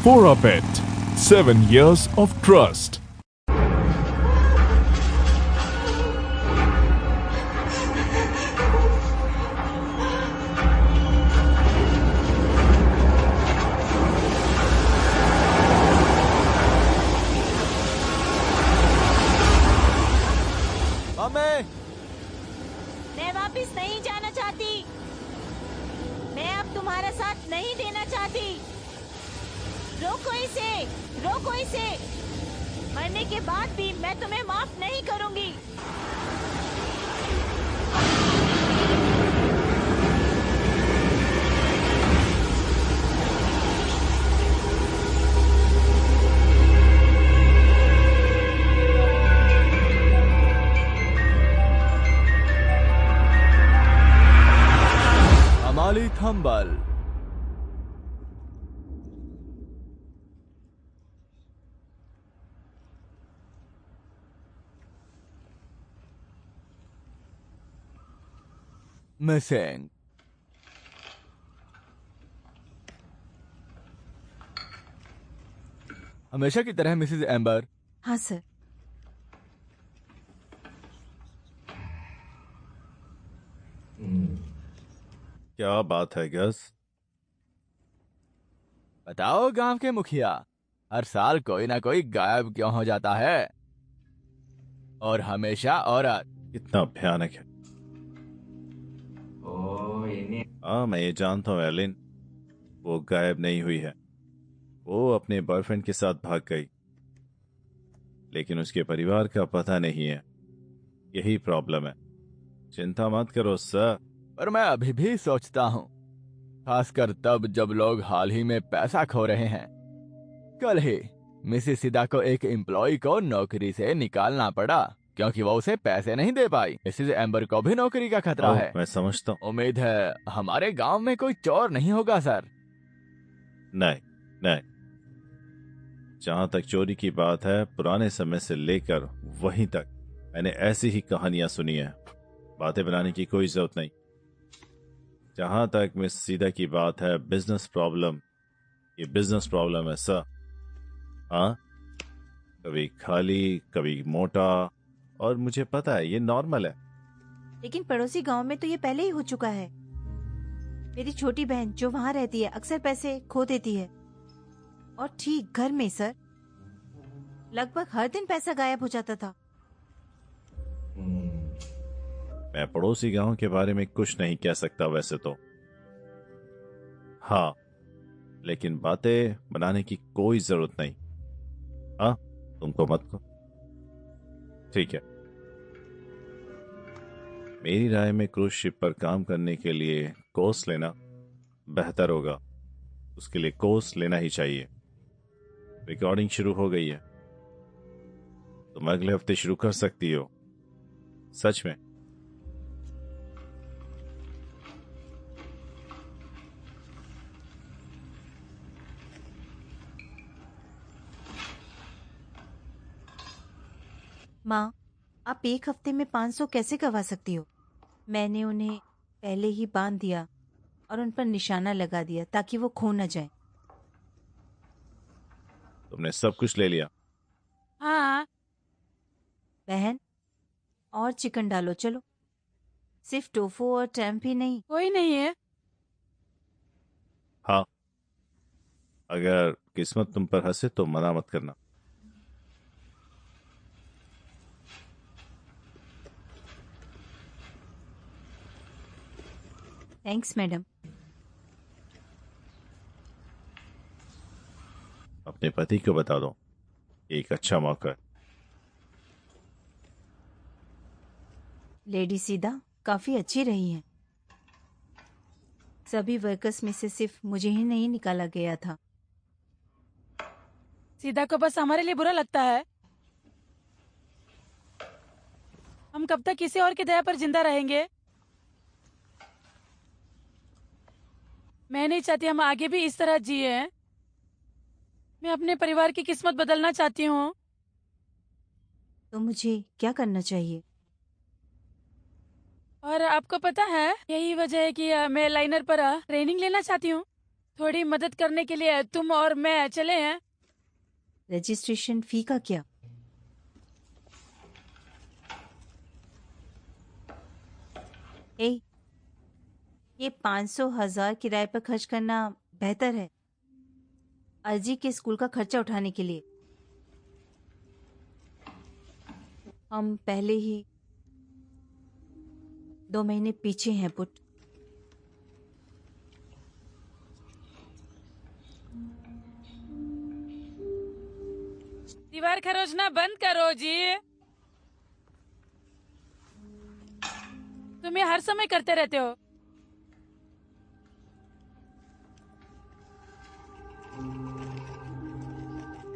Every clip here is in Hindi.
For a pet, 7 years of trust. मैं वापस नहीं जाना चाहती। मैं अब तुम्हारा साथ नहीं देना चाहती। रोको इसे, रोको इसे। मरने के बाद भी मैं तुम्हें माफ नहीं करूंगी। अमाली थंबल। मिसिंग। हमेशा की तरह मिसेस एम्बर। हाँ सर। क्या बात है गस? बताओ गांव के मुखिया, हर साल कोई ना कोई गायब क्यों हो जाता है? और हमेशा औरत। कितना भयानक है। हाँ, मैं ये जानता हूँ एलिन, वो गायब नहीं हुई है। वो अपने बॉयफ्रेंड के साथ भाग गई, लेकिन उसके परिवार का पता नहीं है। यही प्रॉब्लम है। चिंता मत करो सर। पर मैं अभी भी सोचता हूँ, खासकर तब जब लोग हाल ही में पैसा खो रहे हैं। कल ही मिसेस सिदा को एक एम्प्लॉय को नौकरी से निकालना पड़ा क्योंकि वो उसे पैसे नहीं दे पाई। मिसेस एम्बर को भी नौकरी का खतरा है। मैं समझता हूँ। उम्मीद है हमारे गांव में कोई चोर नहीं होगा सर। नहीं नहीं, जहां तक चोरी की बात है, पुराने समय से लेकर वहीं तक मैंने ऐसी ही कहानियां सुनी है। बातें बनाने की कोई जरूरत नहीं। जहां तक मिस सीधा की बात है, बिजनेस प्रॉब्लम, ये बिजनेस प्रॉब्लम है सर। हाँ, कभी खाली कभी मोटा, और मुझे पता है ये नॉर्मल है। लेकिन पड़ोसी गांव में तो ये पहले ही हो चुका है। मेरी छोटी बहन जो वहाँ रहती है अक्सर पैसे खो देती है। और ठीक घर में सर, लगभग हर दिन पैसा गायब हो जाता था। मैं पड़ोसी गांव के बारे में कुछ नहीं कह सकता वैसे तो। हाँ, लेकिन बातें बनाने की कोई जरूरत नहीं। हाँ, तुमको मत को। ठीक है, मेरी राय में क्रूज शिप पर काम करने के लिए कोर्स लेना बेहतर होगा। उसके लिए कोर्स लेना ही चाहिए। रिकॉर्डिंग शुरू हो गई है, तुम अगले हफ्ते शुरू कर सकती हो। सच में। माँ, आप एक हफ्ते में 500 कैसे गवा सकती हो? मैंने उन्हें पहले ही बांध दिया और उन पर निशाना लगा दिया ताकि वो खो न जाए। तुमने सब कुछ ले लिया? हाँ। बहन, और चिकन डालो चलो। सिर्फ टोफू और टैम्प ही नहीं। कोई नहीं है। हाँ, अगर किस्मत तुम पर हंसे तो मना मत करना। Thanks madam. अपने पति को बता दो, एक अच्छा मौका है। लेडी सीधा काफी अच्छी रही है। सभी वर्कर्स में से सिर्फ मुझे ही नहीं निकाला गया था। सीधा को बस हमारे लिए बुरा लगता है। हम कब तक किसी और की दया पर जिंदा रहेंगे? मैं नहीं चाहती हम आगे भी इस तरह जिए। मैं अपने परिवार की किस्मत बदलना चाहती हूँ। तो मुझे क्या करना चाहिए? और आपको पता है, यही वजह है कि मैं लाइनर पर ट्रेनिंग लेना चाहती हूँ। थोड़ी मदद करने के लिए तुम और मैं चले हैं। रजिस्ट्रेशन फी का क्या? ए, ये 500,000 किराए पर खर्च करना बेहतर है अर्जी के स्कूल का खर्चा उठाने के लिए। हम पहले ही 2 महीने पीछे हैं पुट। दीवार खरोचना बंद करो जी। तुम ये हर समय करते रहते हो।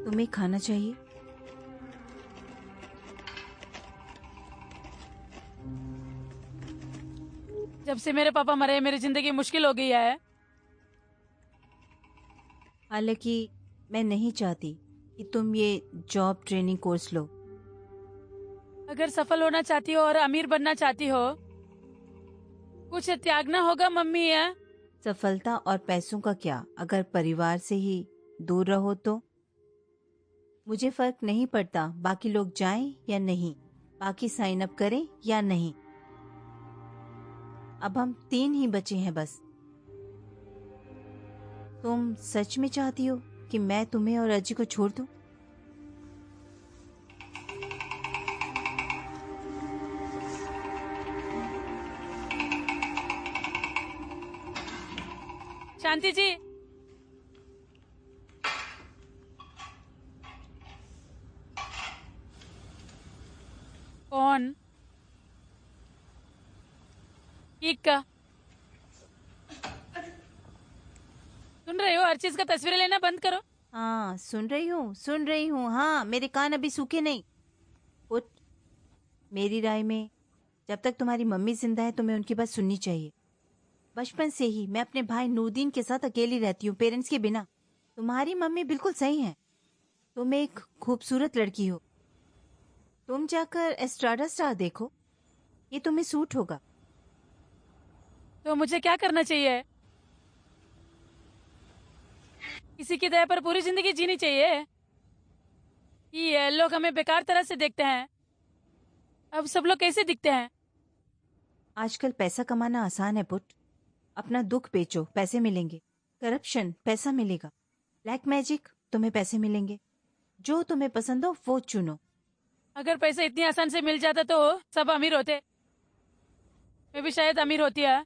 तुम्हें खाना चाहिए? जब से मेरे पापा मरे मेरी जिंदगी मुश्किल हो गई है। हालांकि मैं नहीं चाहती कि तुम ये जॉब ट्रेनिंग कोर्स लो। अगर सफल होना चाहती हो और अमीर बनना चाहती हो, कुछ त्यागना होगा मम्मी है। सफलता और पैसों का क्या, अगर परिवार से ही दूर रहो तो? मुझे फर्क नहीं पड़ता बाकी लोग जाएं या नहीं, बाकी साइन अप करें या नहीं। अब हम 3 ही बचे हैं बस। तुम सच में चाहती हो कि मैं तुम्हें और अजी को छोड़ दूं? शांति जी, कौन? केक का सुन रहे हो? हर चीज का तस्वीरें लेना बंद करो। हाँ सुन रही हूँ। हाँ, मेरे कान अभी सूखे नहीं। पुट, मेरी राय में जब तक तुम्हारी मम्मी जिंदा है तुम्हें उनकी बात सुननी चाहिए। बचपन से ही मैं अपने भाई नूरदीन के साथ अकेली रहती हूँ, पेरेंट्स के बिना। तुम्हारी मम्मी बिल्कुल सही है। तुम एक खूबसूरत लड़की हो। तुम जाकर एस्ट्राडा स्टार देखो, ये तुम्हें सूट होगा। तो मुझे क्या करना चाहिए? किसी की दया पर पूरी जिंदगी जीनी चाहिए? ये लोग हमें बेकार तरह से देखते हैं। अब सब लोग कैसे दिखते हैं? आजकल पैसा कमाना आसान है पुट। अपना दुख बेचो, पैसे मिलेंगे। करप्शन, पैसा मिलेगा। ब्लैक मैजिक, तुम्हें पैसे मिलेंगे। जो तुम्हें पसंद हो वो चुनो। अगर पैसा इतनी आसान से मिल जाता तो सब अमीर होते। मैं भी शायद अमीर होती है।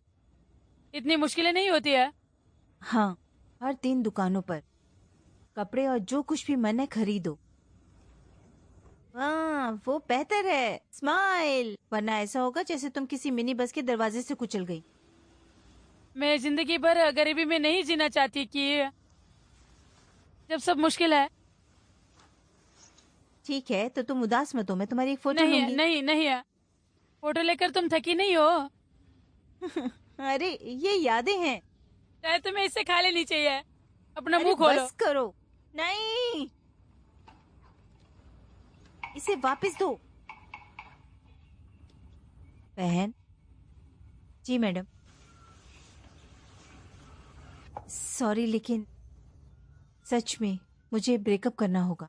इतनी मुश्किलें नहीं होती है। हाँ, हर 3 दुकानों पर कपड़े और जो कुछ भी मन है खरीदो। हाँ, वो बेहतर है। स्माइल, वरना ऐसा होगा जैसे तुम किसी मिनी बस के दरवाजे से कुचल गई। मैं जिंदगी भर गरीबी में नहीं जीना चाहती कि जब सब मुश्किल है। ठीक है, तो तुम उदास मत हो, मैं तुम्हारी एक फोटो नहीं है, लूंगी। नहीं नहीं है। फोटो लेकर तुम थकी नहीं हो? अरे ये यादें हैं। चाहे तुम्हें इससे खा लेनी चाहिए। अपना अरे मुंह खोलो। बस करो। नहीं, इसे वापस दो। बहन जी, मैडम सॉरी, लेकिन सच में मुझे ब्रेकअप करना होगा।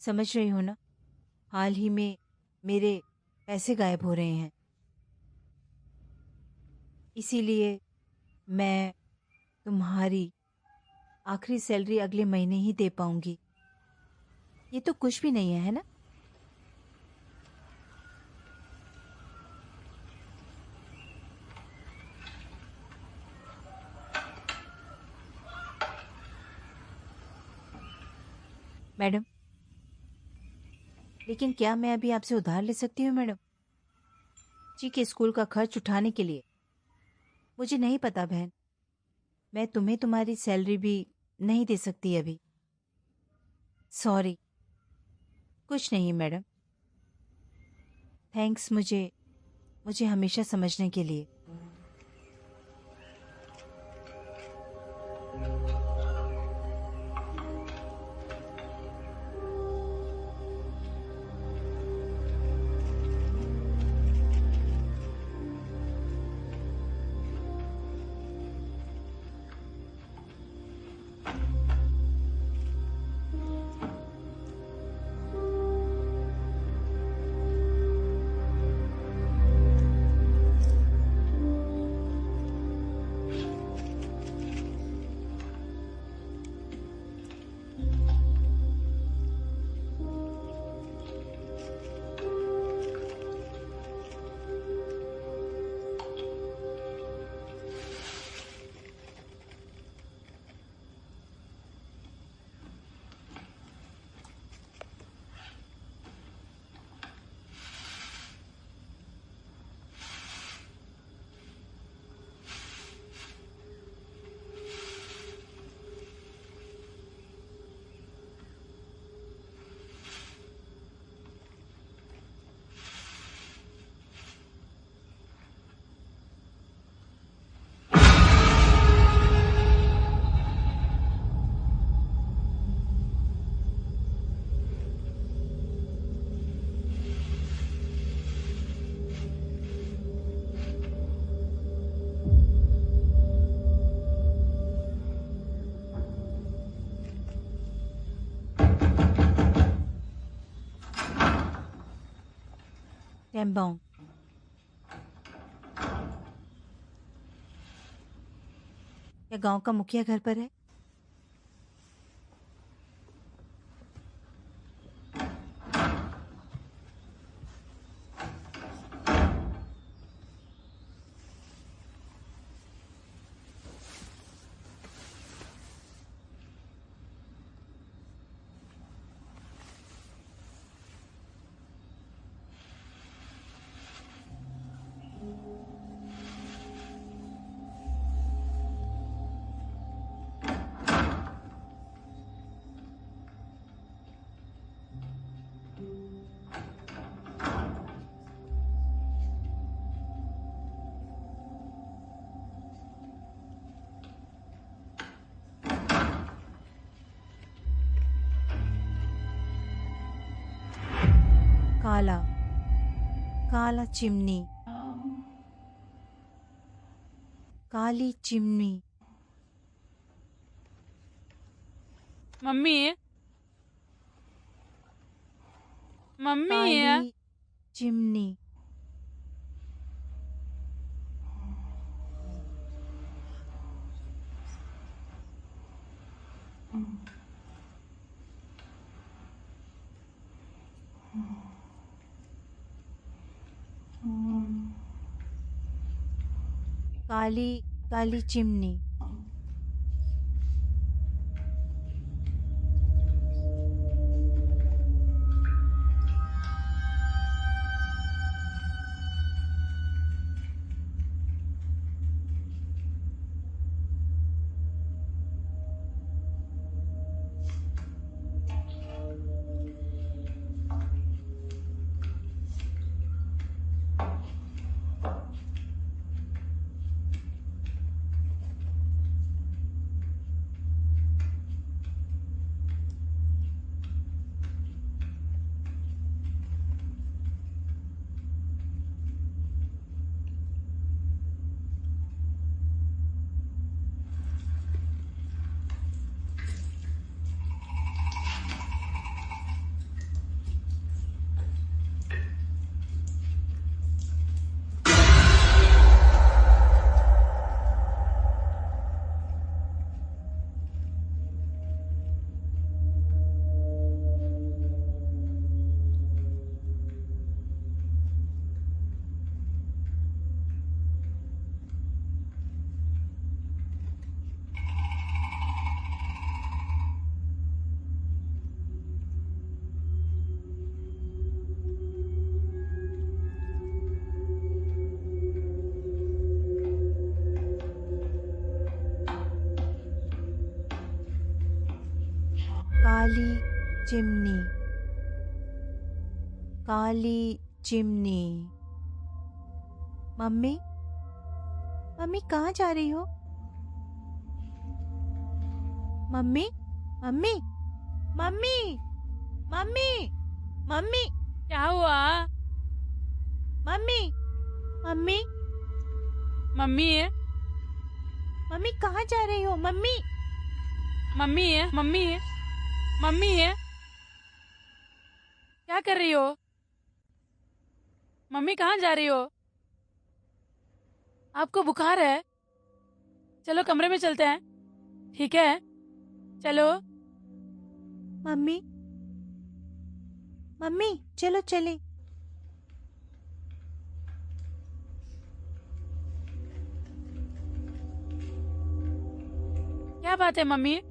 समझ रही हो ना, हाल ही में मेरे पैसे गायब हो रहे हैं, इसीलिए मैं तुम्हारी आखिरी सैलरी अगले महीने ही दे पाऊंगी। ये तो कुछ भी नहीं है ना? मैडम, लेकिन क्या मैं अभी आपसे उधार ले सकती हूँ मैडम? जी के स्कूल का खर्च उठाने के लिए। मुझे नहीं पता बहन, मैं तुम्हें तुम्हारी सैलरी भी नहीं दे सकती अभी। सॉरी। कुछ नहीं मैडम, थैंक्स मुझे हमेशा समझने के लिए। टेम्बांग। क्या गांव का मुखिया घर पर है? काला काला चिमनी, काली चिमनी। मम्मी मम्मी काली चिमनी। काली काली चिमनी। काली चिमनी, काली चिमनी। मम्मी मम्मी कहाँ जा रही हो? Mummy mummy mummy mummy mummy क्या हुआ? मम्मी मम्मी मम्मी मम्मी कहाँ जा रही हो? मम्मी मम्मी मम्मी मम्मी क्या कर रही हो? मम्मी कहाँ जा रही हो? आपको बुखार है? चलो कमरे में चलते हैं, ठीक है? चलो। मम्मी मम्मी चलो चले। क्या बात है मम्मी?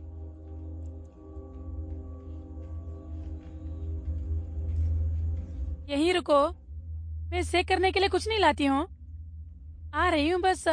यहीं रुको, मैं सेक करने के लिए कुछ नहीं लाती हूँ, आ रही हूँ बस।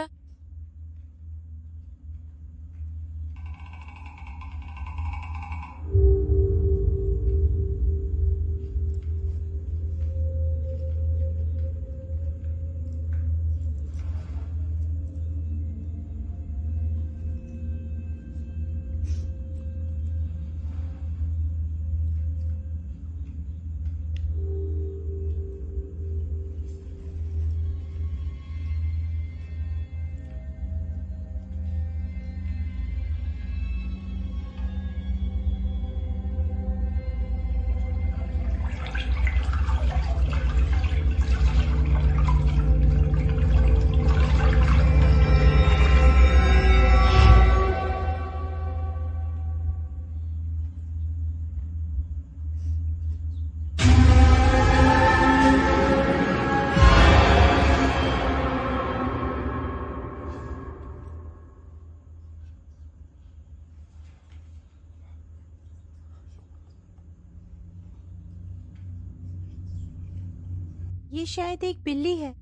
ये शायद एक बिल्ली है।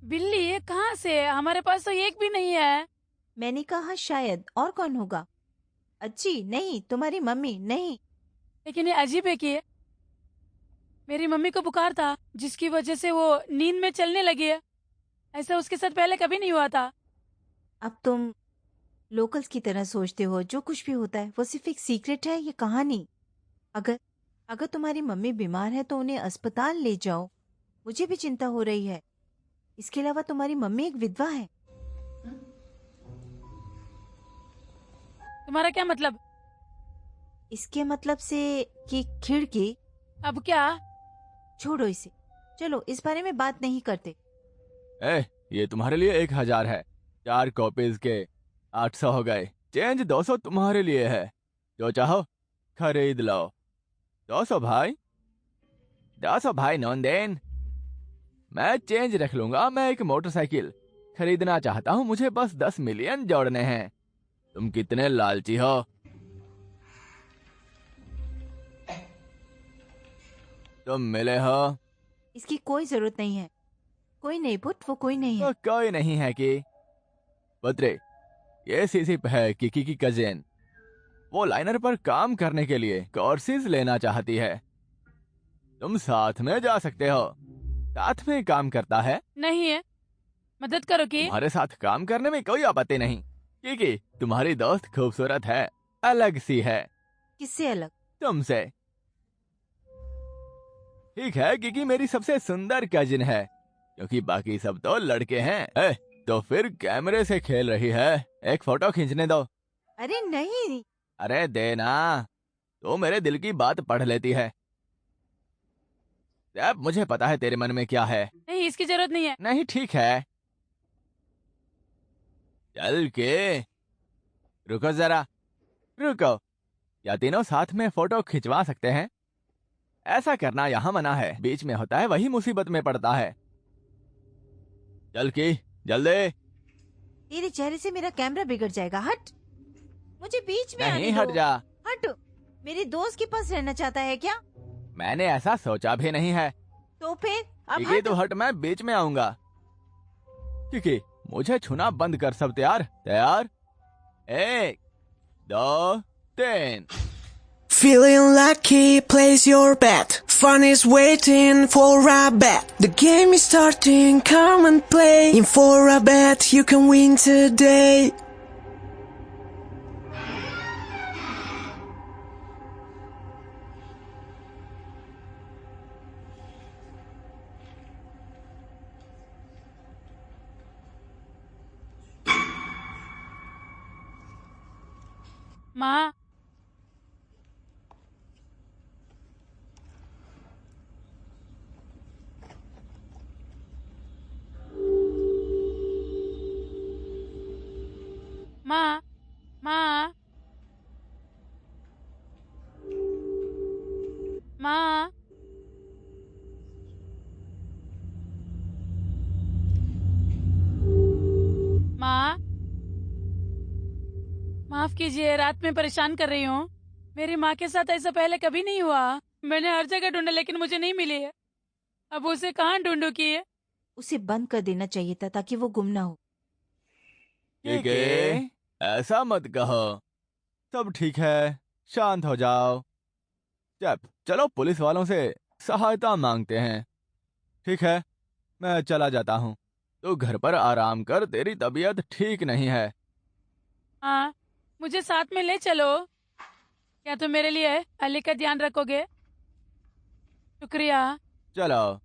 बिल्ली? कहाँ से? हमारे पास तो एक भी नहीं है। मैंने कहा शायद, और कौन होगा? अच्छी नहीं, तुम्हारी मम्मी नहीं। लेकिन ये अजीब है कि मेरी मम्मी को बुखार था जिसकी वजह से वो नींद में चलने लगी है। ऐसा उसके साथ पहले कभी नहीं हुआ था। अब तुम लोकल्स की तरह सोचते हो, जो कुछ भी होता है वो सिर्फ एक सीक्रेट है, ये कहानी। अगर अगर तुम्हारी मम्मी बीमार है तो उन्हें अस्पताल ले जाओ। मुझे भी चिंता हो रही है। इसके अलावा तुम्हारी मम्मी एक विधवा है। तुम्हारा क्या मतलब? इसके मतलब से कि खिड़की। अब क्या? छोड़ो इसे, चलो इस बारे में बात नहीं करते। ये तुम्हारे लिए 1000 है। 4 कॉपीज के 800 हो गए। चेंज 200 तुम्हारे लिए है। जो चाहो खरीद लो। 200 भाई, 200 भाई नॉन। मैं चेंज रख लूंगा। मैं एक मोटरसाइकिल खरीदना चाहता हूँ। मुझे बस 10 मिलियन जोड़ने हैं। तुम कितने लालची हो। तुम मिले हो। इसकी कोई जरूरत नहीं है। कोई नहीं पुट, वो कोई नहीं तो है। कोई नहीं है कि पुत्रे, ये सिसिप है किकी की कजिन। वो लाइनर पर काम करने के लिए कोर्सेज लेना चाहती है। तुम साथ में जा सकते हो। साथ में काम करता है। नहीं है। मदद करो कि तुम्हारे साथ काम करने में कोई आपत्ति नहीं, क्योंकि तुम्हारी दोस्त खूबसूरत है, अलग सी है किससे अलग? तुमसे। ठीक है, क्योंकि मेरी सबसे सुंदर कजिन है, क्योंकि बाकी सब तो लड़के हैं। तो फिर कैमरे से खेल रही है। एक फोटो खींचने दो। अरे नहीं। अरे देना। तो मेरे दिल की बात पढ़ लेती है। अब मुझे पता है तेरे मन में क्या है। नहीं, इसकी जरूरत नहीं है। नहीं, ठीक है, चल के। रुको जरा, रुको। या तीनों साथ में फोटो खिंचवा सकते हैं? ऐसा करना यहाँ मना है। बीच में होता है वही मुसीबत में पड़ता है। चल की, जल्दी। तेरे चेहरे से मेरा कैमरा बिगड़ जाएगा। हट, मुझे बीच में आने नहीं, दो। हट जा। हट। मेरे दोस्त के पास रहना चाहता है क्या? मैंने ऐसा सोचा भी नहीं है। तो फिर अब ठीक है, हट। तो हट, मैं बीच में आऊंगा। क्योंकि मुझे छूना बंद कर। सब तैयार? तैयार, 1 2 3। Feeling lucky, place your bet. Fun is waiting for a bet. The game is starting, come and play. In for a bet, you can win today. माँ, माँ, माँ, माँ। माँ, माफ कीजिए, रात में परेशान कर रही हूँ। मेरी माँ के साथ ऐसा पहले कभी नहीं हुआ। मैंने हर जगह ढूंढा लेकिन मुझे नहीं मिली है। अब उसे कहाँ ढूंढूं कि उसे बंद कर देना चाहिए था ताकि वो गुम ना हो। ठीक है, ऐसा मत कहो। सब ठीक है, शांत हो जाओ। चलो पुलिस वालों से सहायता मांगते हैं। ठीक है, मैं चला जाता हूँ। तो घर पर आराम कर, तेरी तबीयत ठीक नहीं है। हाँ, मुझे साथ में ले चलो। क्या तुम मेरे लिए अली का ध्यान रखोगे? शुक्रिया। चलो,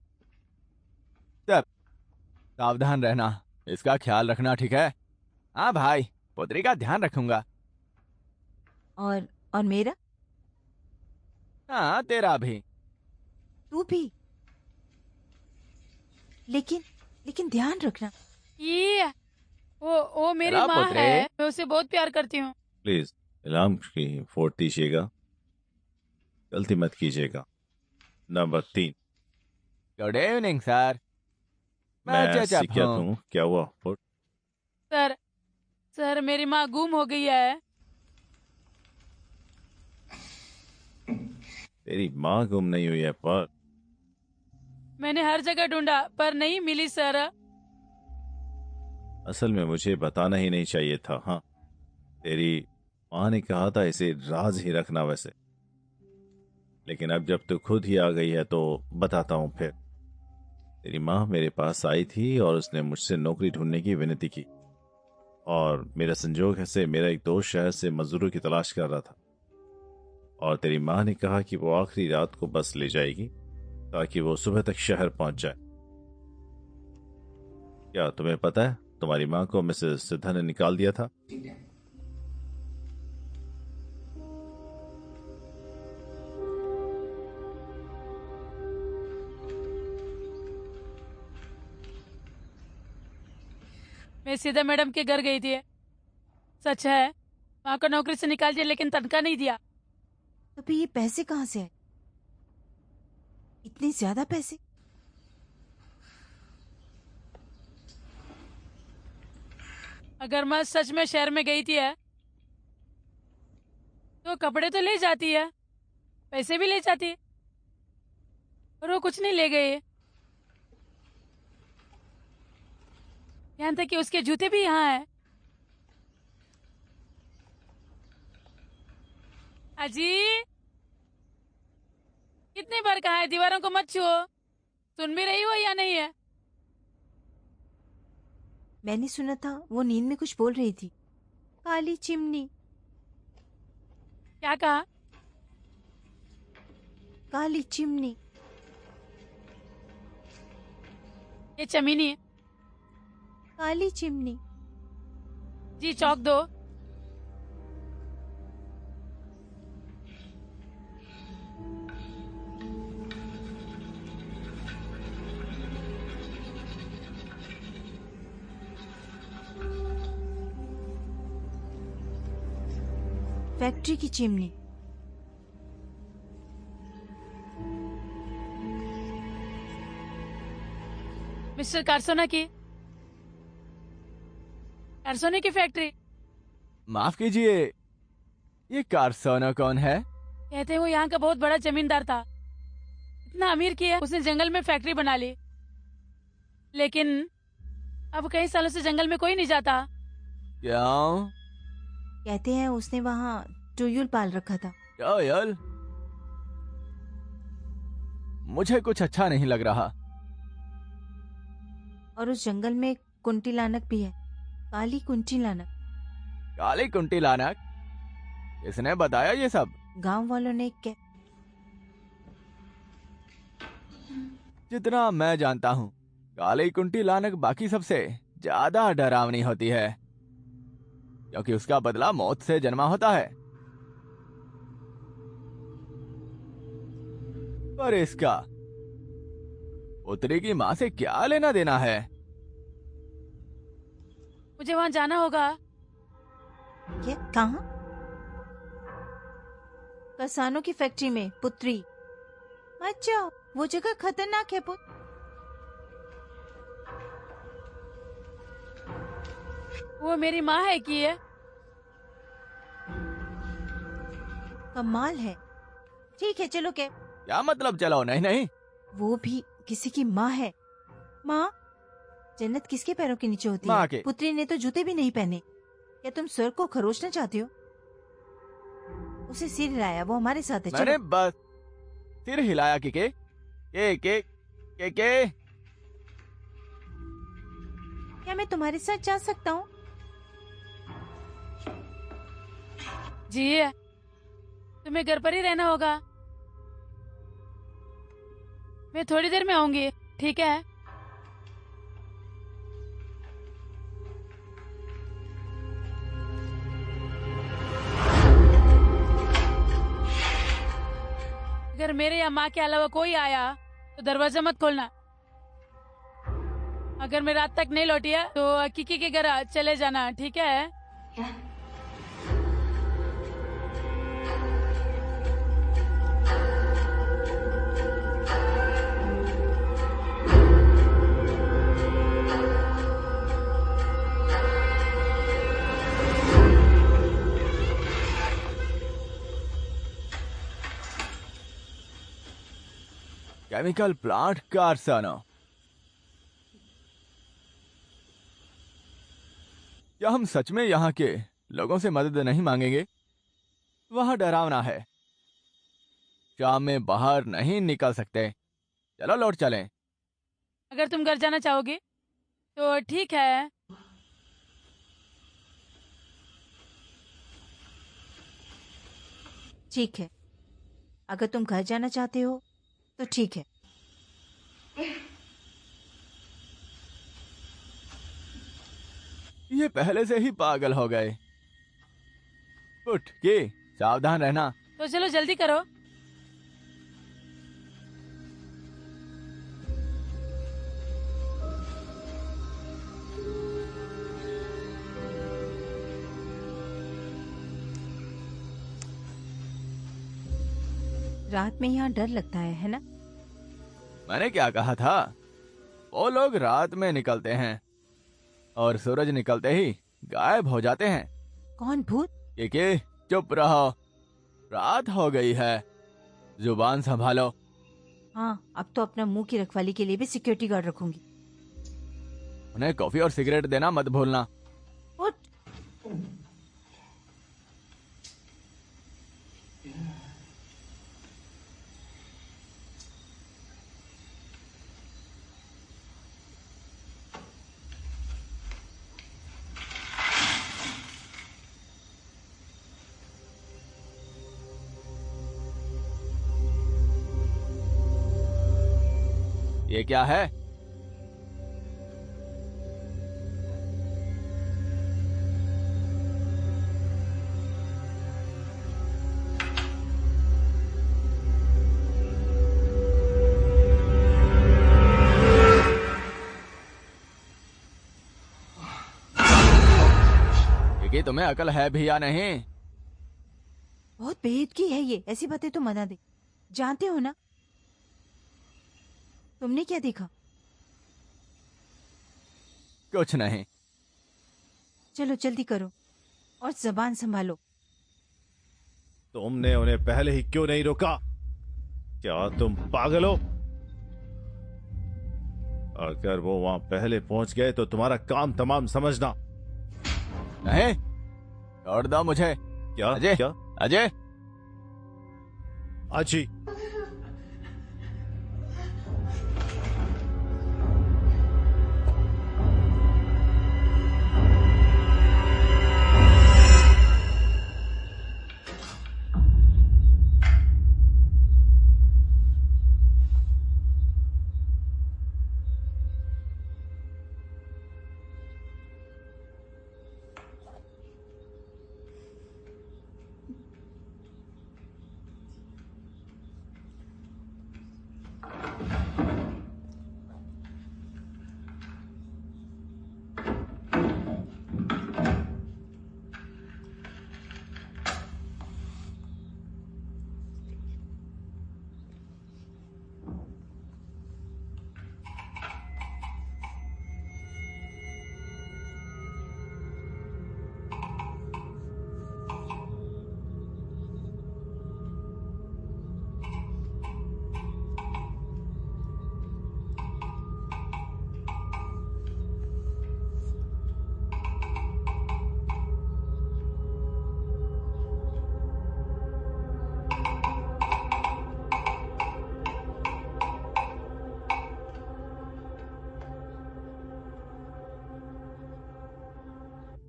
सावधान रहना, इसका ख्याल रखना, ठीक है? हाँ भाई, पुत्री का ध्यान रखूंगा। और मेरा? हाँ, तेरा भी। तू भी। लेकिन ध्यान रखना। ये वो मेरी चला माँ पुत्रे। है। मैं उसे बहुत प्यार करती हूँ। प्लीज अलार्म की फोड़ दीजिएगा। गलती मत कीजिएगा। नंबर 3। Good evening sir. मैं मैं चेचप क्या हूँ। हूँ? क्या हुआ? फोड़। सर, मेरी माँ गुम हो गई है। तेरी माँ गुम नहीं हुई है, पर मैंने हर जगह ढूंढा पर नहीं मिली सर। असल में मुझे बताना ही नहीं चाहिए था। हाँ, तेरी माँ ने कहा था इसे राज ही रखना वैसे, लेकिन अब जब तू खुद ही आ गई है तो बताता हूँ फिर। तेरी माँ मेरे पास आई थी और उसने मुझसे नौकरी ढूंढने की विनती की, और मेरा संजोग है से मेरा एक दोस्त शहर से मजदूरों की तलाश कर रहा था, और तेरी माँ ने कहा कि वो आखिरी रात को बस ले जाएगी ताकि वो सुबह तक शहर पहुंच जाए। क्या तुम्हें पता है तुम्हारी माँ को मिसेस सिद्धा ने निकाल दिया था? मैं सीधा मैडम के घर गई थी। सच है, माँ को नौकरी से निकाल दिया लेकिन तनख्वाह नहीं दिया। तो फिर ये पैसे कहाँ से आए? इतने ज्यादा पैसे? अगर मैं सच में शहर में गई थी है तो कपड़े तो ले जाती है, पैसे भी ले जाती है, और वो कुछ नहीं ले गए। यहाँ तक कि उसके जूते भी यहाँ है। अजी, कितनी बार कहा है दीवारों को मत छुओ, सुन भी रही हो या नहीं है? मैंने सुना था वो नींद में कुछ बोल रही थी। काली चिमनी। क्या कहा? काली चिमनी। ये चमीनी है। काली चिमनी। जी, चौक दो। फैक्ट्री की चिमनी। मिस्टर कारसोना की फैक्ट्री। माफ कीजिए, ये कारसोना कौन है? कहते हैं वो यहाँ का बहुत बड़ा जमींदार था। इतना अमीर किया उसने जंगल में फैक्ट्री बना ली, लेकिन अब कई सालों से जंगल में कोई नहीं जाता। क्यों? कहते हैं उसने वहाँ टुयुल पाल रखा था। टुयुल? मुझे कुछ अच्छा नहीं लग रहा। और उस जंगल में कुंटी लानक भी है, काली कुंटी लानक। काली कुंटी लानक? किसने बताया ये सब? गांव वालों ने जितना मैं जानता हूँ, काली कुंटी लानक बाकी सबसे ज्यादा डरावनी होती है, क्योंकि उसका बदला मौत से जन्मा होता है। पर इसका पुत्री की माँ से क्या लेना देना है? मुझे वहाँ जाना होगा। क्या? कहाँ? किसानों की फैक्ट्री में पुत्री। अच्छा, वो जगह खतरनाक है पुत्र। वो मेरी माँ है कि है? कमाल है। ठीक है, चलो। क्या मतलब चलो? नहीं नहीं, वो भी किसी की माँ है। माँ, जन्नत किसके पैरों के नीचे होती माँ है? के। पुत्री ने तो जूते भी नहीं पहने। क्या तुम सर को खरोचना चाहते हो? उसे सिर हिलाया, वो हमारे साथ है। मैंने चलो। बस सिर हिलाया कि के क्या मैं तुम्हारे साथ जा सकता हूँ? जी, तुम्हें घर पर ही रहना होगा। मैं थोड़ी देर में आऊंगी, ठीक है? अगर मेरे या माँ के अलावा कोई आया तो दरवाजा मत खोलना। अगर मैं रात तक नहीं लौटी है तो किकी के घर चले जाना, ठीक है? केमिकल प्लांट कारसानो। क्या हम सच में यहाँ के लोगों से मदद नहीं मांगेंगे? वह डरावना है। शाम में बाहर नहीं निकल सकते। चलो लौट चलें। अगर तुम घर जाना चाहोगे तो ठीक है। ठीक है, अगर तुम घर जाना चाहते हो तो ठीक है। ये पहले से ही पागल हो गए। उठ के सावधान रहना। तो चलो जल्दी करो। रात में यहाँ डर लगता है ना? मैंने क्या कहा था? वो लोग रात में निकलते हैं और सूरज निकलते ही गायब हो जाते हैं। कौन भूत? के चुप रहो, रात हो गई है, जुबान संभालो। हाँ, अब तो अपना मुंह की रखवाली के लिए भी सिक्योरिटी गार्ड रखूंगी। उन्हें कॉफी और सिगरेट देना मत भूलना। उठ। ये क्या है? कि तुम्हें अकल है भी या नहीं? बहुत बेइज्जती है ये, ऐसी बातें तो मना दे। जानते हो ना? तुमने क्या देखा? कुछ नहीं। चलो जल्दी करो और जबान संभालो। तुमने उन्हें पहले ही क्यों नहीं रोका? क्या तुम पागल हो? अगर वो वहां पहले पहुंच गए तो तुम्हारा काम तमाम समझना। नहीं, छोड़ दो मुझे। क्या? अजय, क्या? अजय, अजी,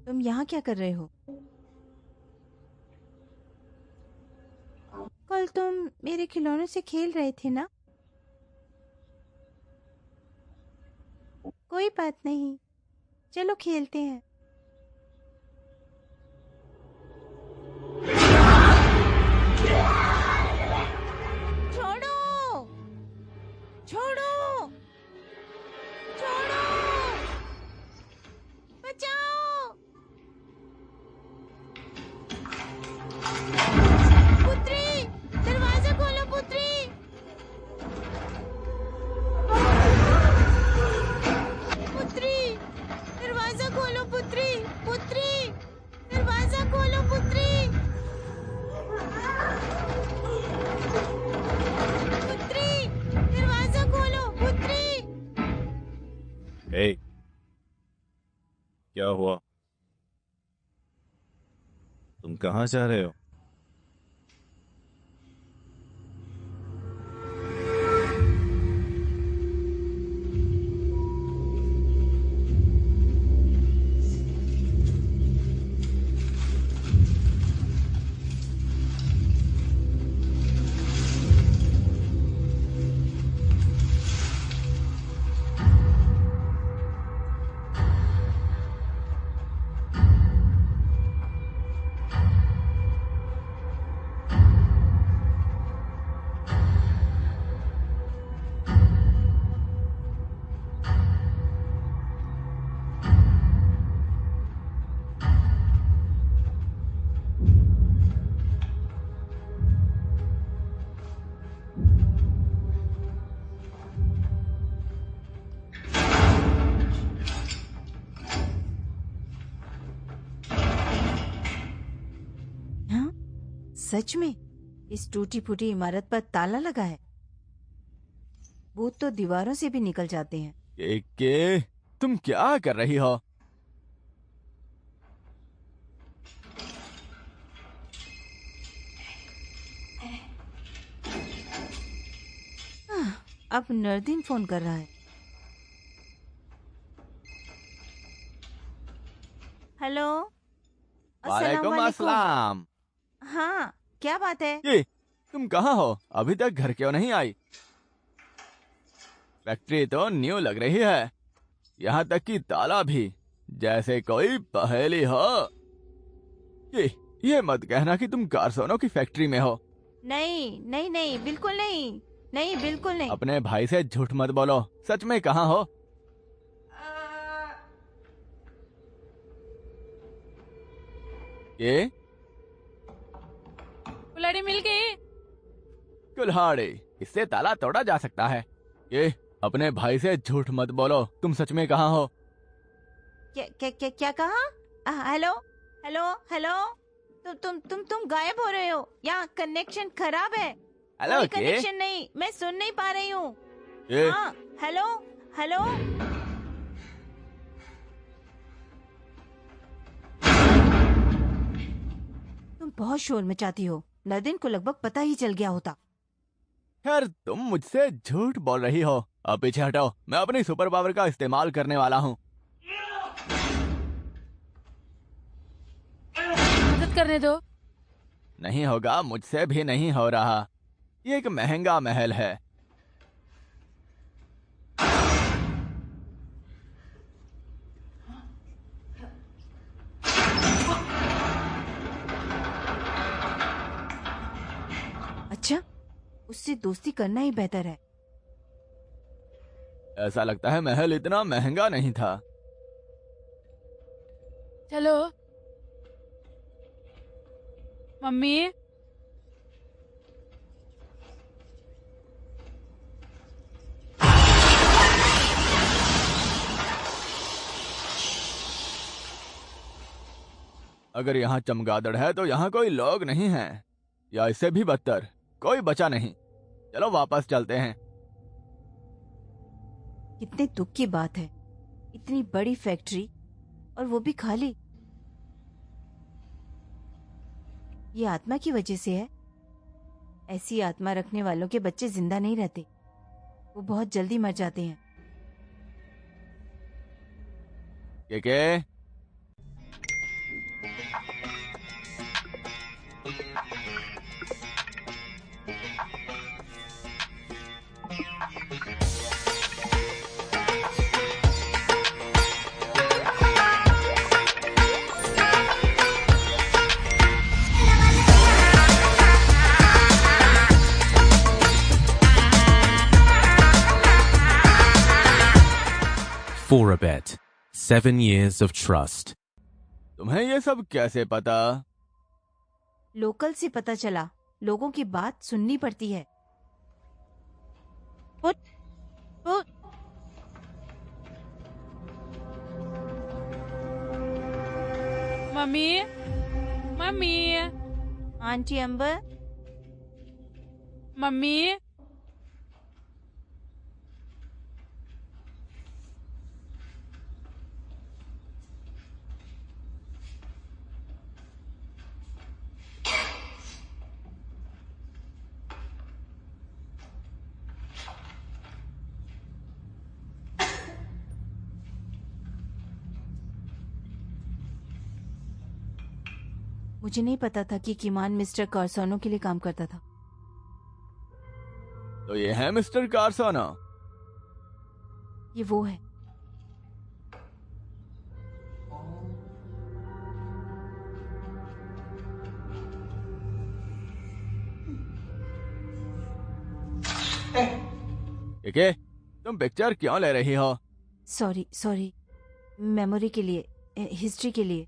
तुम यहाँ क्या कर रहे हो? कल तुम मेरे खिलौनों से खेल रहे थे ना? कोई बात नहीं, चलो खेलते हैं। छोड़ो, छोड़ो, छोड़ो, बचाओ। पुत्री, दरवाजा खोलो पुत्री। पुत्री, दरवाजा खोलो पुत्री। क्या हुआ? तुम कहाँ जा रहे हो? हाँ, सच में इस टूटी फूटी इमारत पर ताला लगा है। भूत तो दीवारों से भी निकल जाते हैं। के तुम क्या कर रही हो? अब नरदीन फोन कर रहा है। हेलो, अस्सलाम वालेकुम वालेकुम। अस्सलाम। हाँ, क्या बात है? ये तुम कहाँ हो? अभी तक घर क्यों नहीं आई? फैक्ट्री तो न्यू लग रही है, यहाँ तक कि ताला भी जैसे कोई पहेली हो। ये मत कहना कि तुम कारसोनों की फैक्ट्री में हो। नहीं नहीं नहीं, बिल्कुल नहीं, नहीं बिल्कुल नहीं। अपने भाई से झूठ मत बोलो, सच में कहाँ हो? ये कुल्हाड़ी मिल गई। कुल्हाड़ी, इससे ताला तोड़ा जा सकता है। ये अपने भाई से झूठ मत बोलो, तुम सच में कहाँ हो? क्या क्या क्या क्या कहा? हेलो हेलो हेलो, तुम गायब हो रहे हो। यहाँ कनेक्शन खराब है। हेलो कोई के? कनेक्शन नहीं, मैं सुन नहीं पा रही हूँ। ये हाँ, हेलो हेलो। तुम बहुत शोर मचाती हो। नदीन को लगभग पता ही चल गया होता। खैर, तुम मुझसे झूठ बोल रही हो। अब पीछे हटो, मैं अपनी सुपर पावर का इस्तेमाल करने वाला हूँ। मदद करने दो। नहीं होगा, मुझसे भी नहीं हो रहा। ये एक महंगा महल है। अच्छा, उससे दोस्ती करना ही बेहतर है। ऐसा लगता है महल इतना महंगा नहीं था। चलो मम्मी। अगर यहाँ चमगादड़ है तो यहाँ कोई लोग नहीं हैं, या इससे भी बदतर कोई बचा नहीं। चलो वापस चलते हैं। कितने दुख की बात है, इतनी बड़ी फैक्ट्री और वो भी खाली। ये आत्मा की वजह से है। ऐसी आत्मा रखने वालों के बच्चे जिंदा नहीं रहते, वो बहुत जल्दी मर जाते हैं। के? For a bet. 7 years of trust. तुम्हें ये सब कैसे पता? लोकल से पता चला, लोगों की बात सुननी पड़ती है। पुट, पुट। Mummy mummy aunty Ambar, mummy. मुझे नहीं पता था कि किमान मिस्टर कार्सोनो के लिए काम करता था। तो ये है मिस्टर कार्सोनो। ये वो है। ठीक है, तुम पिक्चर क्यों ले रही हो? सॉरी, मेमोरी के लिए, हिस्ट्री के लिए।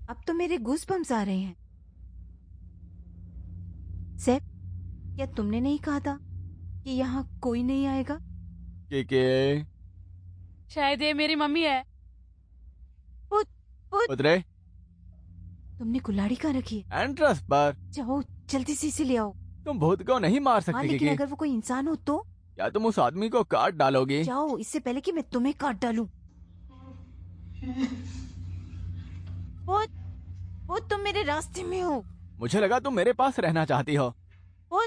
अब तो मेरे गूज़बम्स आ रहे हैं। सैफ, क्या तुमने नहीं कहा था कि यहाँ कोई नहीं आएगा? के शायद ये मेरी मम्मी है। उतरे तुमने कुल्हाड़ी कहाँ रखी है? एंट्रेंस पर। जाओ जल्दी से इसे ले आओ। तुम भूत को नहीं मार हाँ, सकती लेकिन किकी। अगर वो कोई इंसान हो तो? क्या तुम उस आदमी को काट डालोगी? जाओ, इससे पहले कि मैं तुम्हें काट डालूं। वो तुम मेरे रास्ते में हो। मुझे लगा तुम मेरे पास रहना चाहती हो। वो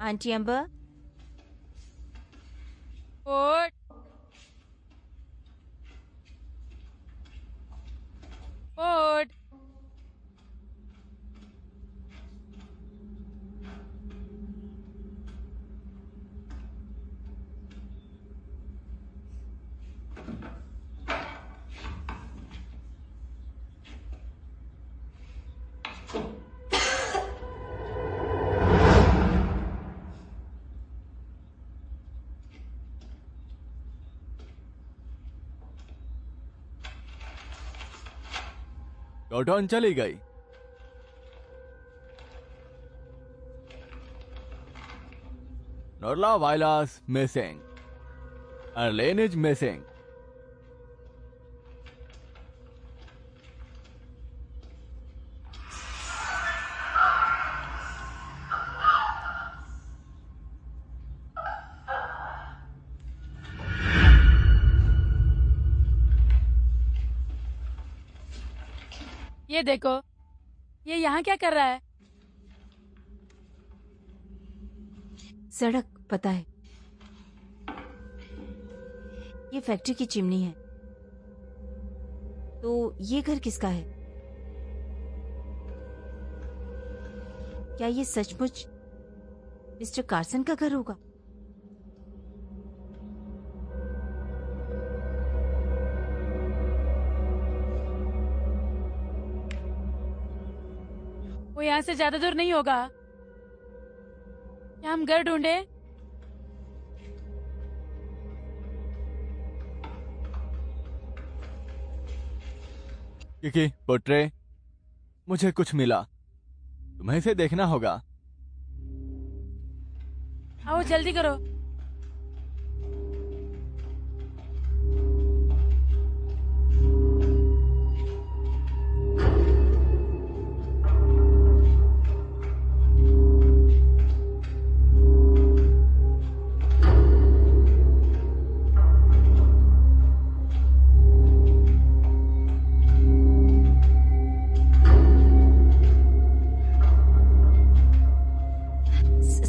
आंटी अंबर, ओट ओट टोटोन चली गई। नोरला वाइलास मिसिंग। अर्लेन इज मिसिंग। ये देखो, ये यहाँ क्या कर रहा है? सड़क पता है। ये फैक्ट्री की चिमनी है। तो ये घर किसका है? क्या ये सचमुच मिस्टर कार्सन का घर होगा? वो यहाँ से ज्यादा दूर नहीं होगा। क्या हम घर ढूंढे? किकी, पुट्रे, मुझे कुछ मिला। तुम्हें इसे देखना होगा। आओ जल्दी करो।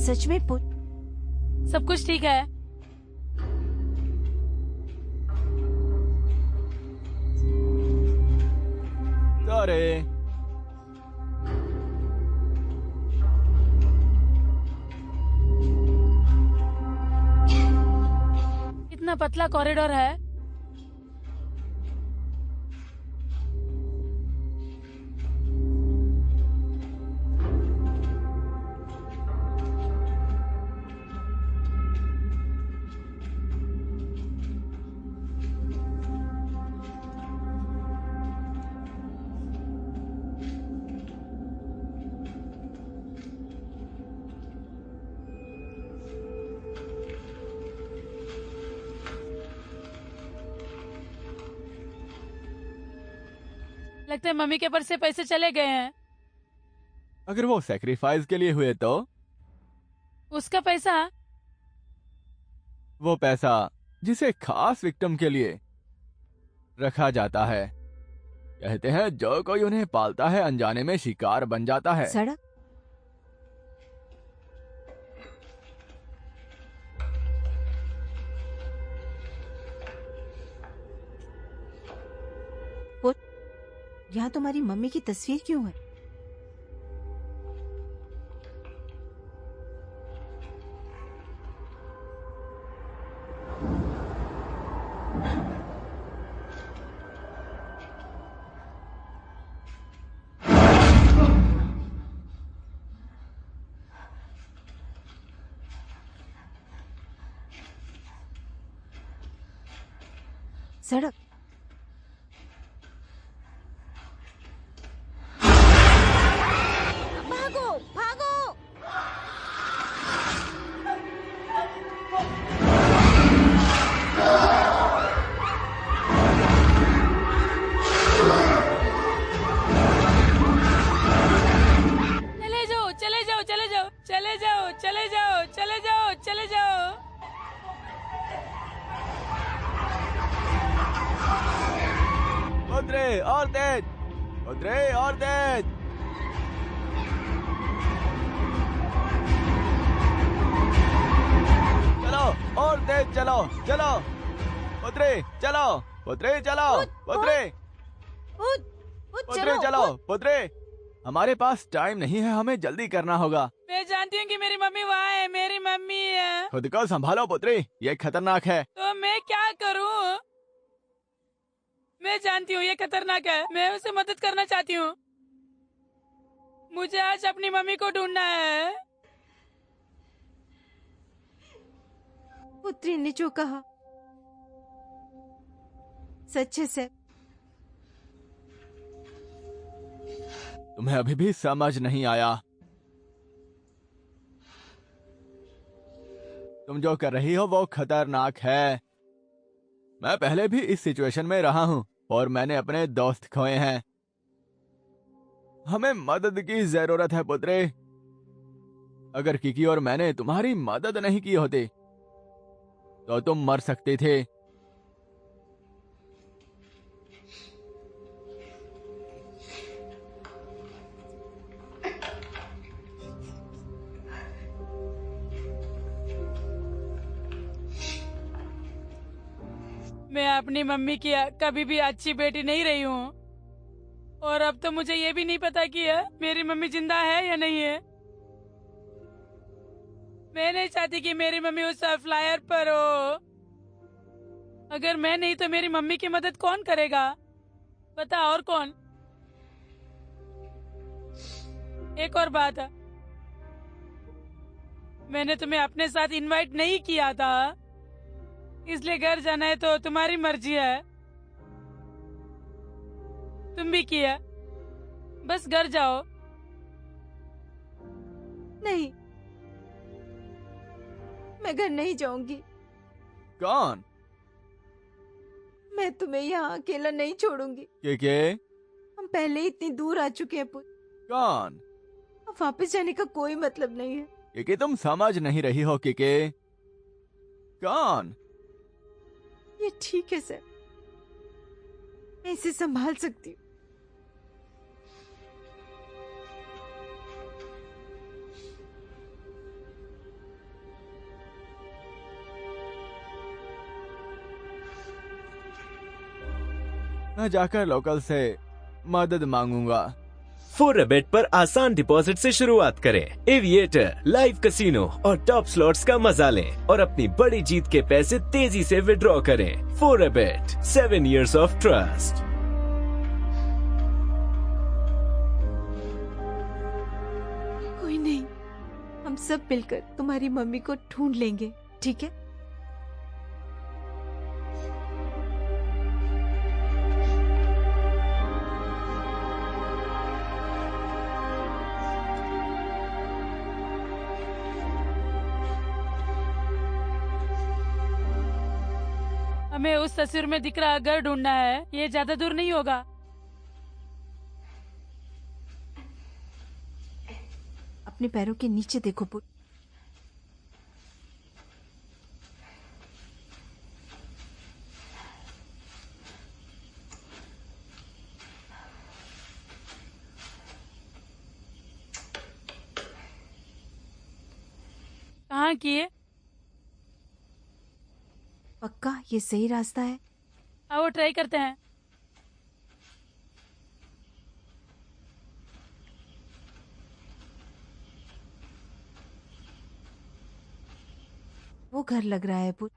सच में सब कुछ ठीक है। अरे इतना पतला कॉरिडोर है। लगता है मम्मी के पर्स से पैसे चले गए हैं। अगर वो सैक्रिफाइस के लिए हुए तो? उसका पैसा? वो पैसा जिसे खास विक्टिम के लिए रखा जाता है। कहते हैं जो कोई उन्हें पालता है अनजाने में शिकार बन जाता है। सड़क यहाँ तुम्हारी मम्मी की तस्वीर क्यों है? सड़क भागो भागो। चले जाओ चले जाओ चले जाओ चले जाओ चले जाओ चले जाओ चले जाओ। उतरे और तेज, उतरे और तेज। चलो और तेज चलो, चलो उतरे चलो, उतरे चलो, उतरे उतरे चलो, उतरे। हमारे पास टाइम नहीं है, हमें जल्दी करना होगा। मैं जानती हूँ कि मेरी मम्मी वहाँ है, मेरी मम्मी है। खुद को संभालो पुत्री, ये खतरनाक है। तो मैं क्या करूँ? मैं जानती हूँ ये खतरनाक है, मैं उसे मदद करना चाहती हूँ। मुझे आज अपनी मम्मी को ढूंढना है। पुत्री ने जो कहा सच है सर। तुम्हें अभी भी समझ नहीं आया। तुम जो कर रही हो वो खतरनाक है। मैं पहले भी इस सिचुएशन में रहा हूं और मैंने अपने दोस्त खोए हैं। हमें मदद की जरूरत है पुत्री। अगर किकी और मैंने तुम्हारी मदद नहीं की होती तो तुम मर सकते थे। मैं अपनी मम्मी की कभी भी अच्छी बेटी नहीं रही हूँ और अब तो मुझे ये भी नहीं पता कि मेरी मम्मी जिंदा है या नहीं है। मैं नहीं चाहती कि मेरी मम्मी उस फ्लायर पर हो। अगर मैं नहीं तो मेरी मम्मी की मदद कौन करेगा? बता और कौन? एक और बात है, मैंने तुम्हें अपने साथ इनवाइट नहीं किया था, इसलिए घर जाना है तो तुम्हारी मर्जी है। तुम भी किया, बस घर जाओ। नहीं, मैं घर नहीं जाऊंगी। कौन? मैं तुम्हें यहाँ अकेला नहीं छोड़ूंगी। के? हम पहले ही इतनी दूर आ चुके हैं पुत्र। कौन? अब वापस जाने का कोई मतलब नहीं है। के तुम समझ नहीं रही हो के? कौन? ये ठीक है सर, मैं इसे संभाल सकती हूँ। मैं जाकर लोकल से मदद मांगूंगा। फोरबेट पर आसान डिपॉजिट से शुरुआत करें। एविएटर, लाइव कैसीनो और टॉप स्लॉट्स का मजा लें और अपनी बड़ी जीत के पैसे तेजी से विड्रॉ करें। फोरबेट, 7 years of trust। कोई नहीं, हम सब मिलकर तुम्हारी मम्मी को ढूंढ लेंगे, ठीक है? हमें उस तस्वीर में दिख रहा घर ढूंढना है। ये ज्यादा दूर नहीं होगा। अपने पैरों के नीचे देखो पुत्र। कहाँ किए? पक्का ये सही रास्ता है? आओ ट्राई करते हैं। वो घर लग रहा है पुत्र।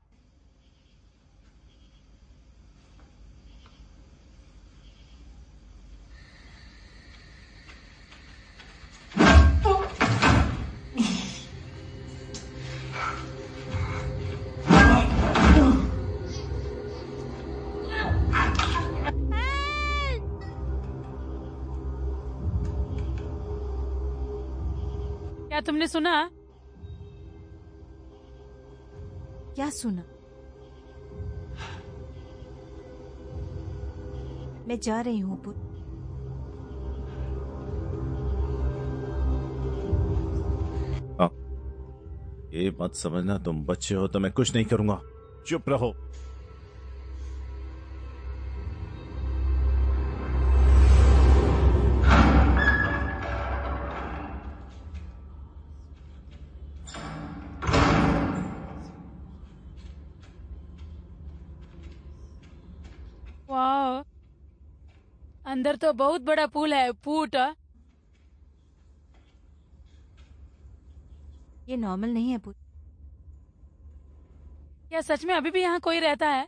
क्या तुमने सुना? क्या सुना? मैं जा रही हूँ पुत्र। ये मत समझना तुम बच्चे हो तो मैं कुछ नहीं करूंगा। चुप रहो। वाह, अंदर तो बहुत बड़ा पूल है। फूट। ये नॉर्मल नहीं है पुत्र। क्या सच में अभी भी यहाँ कोई रहता है?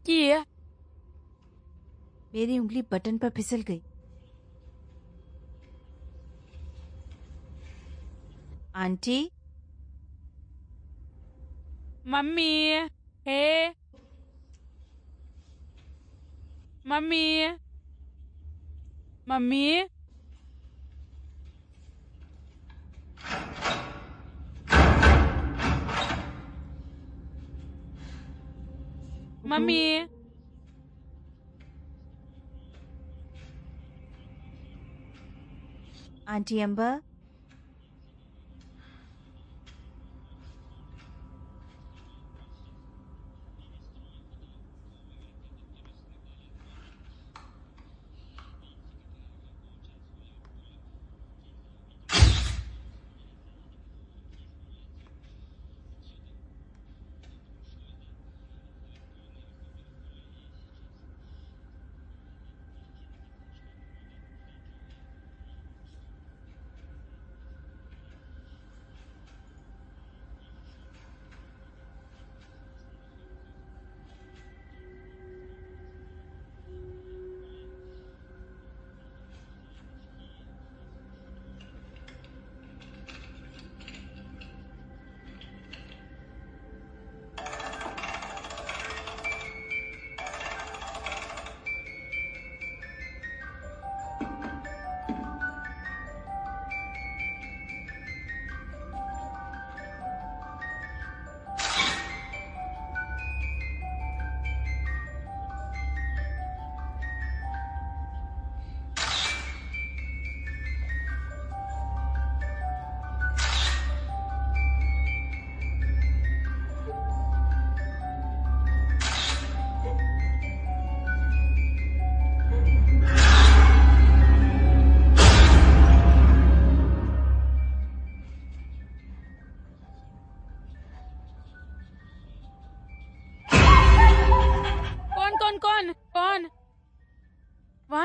ये मेरी उंगली बटन पर फिसल गई। आंटी, मम्मी, हे मम्मी, मम्मी, मम्मी, आंटी अंबर,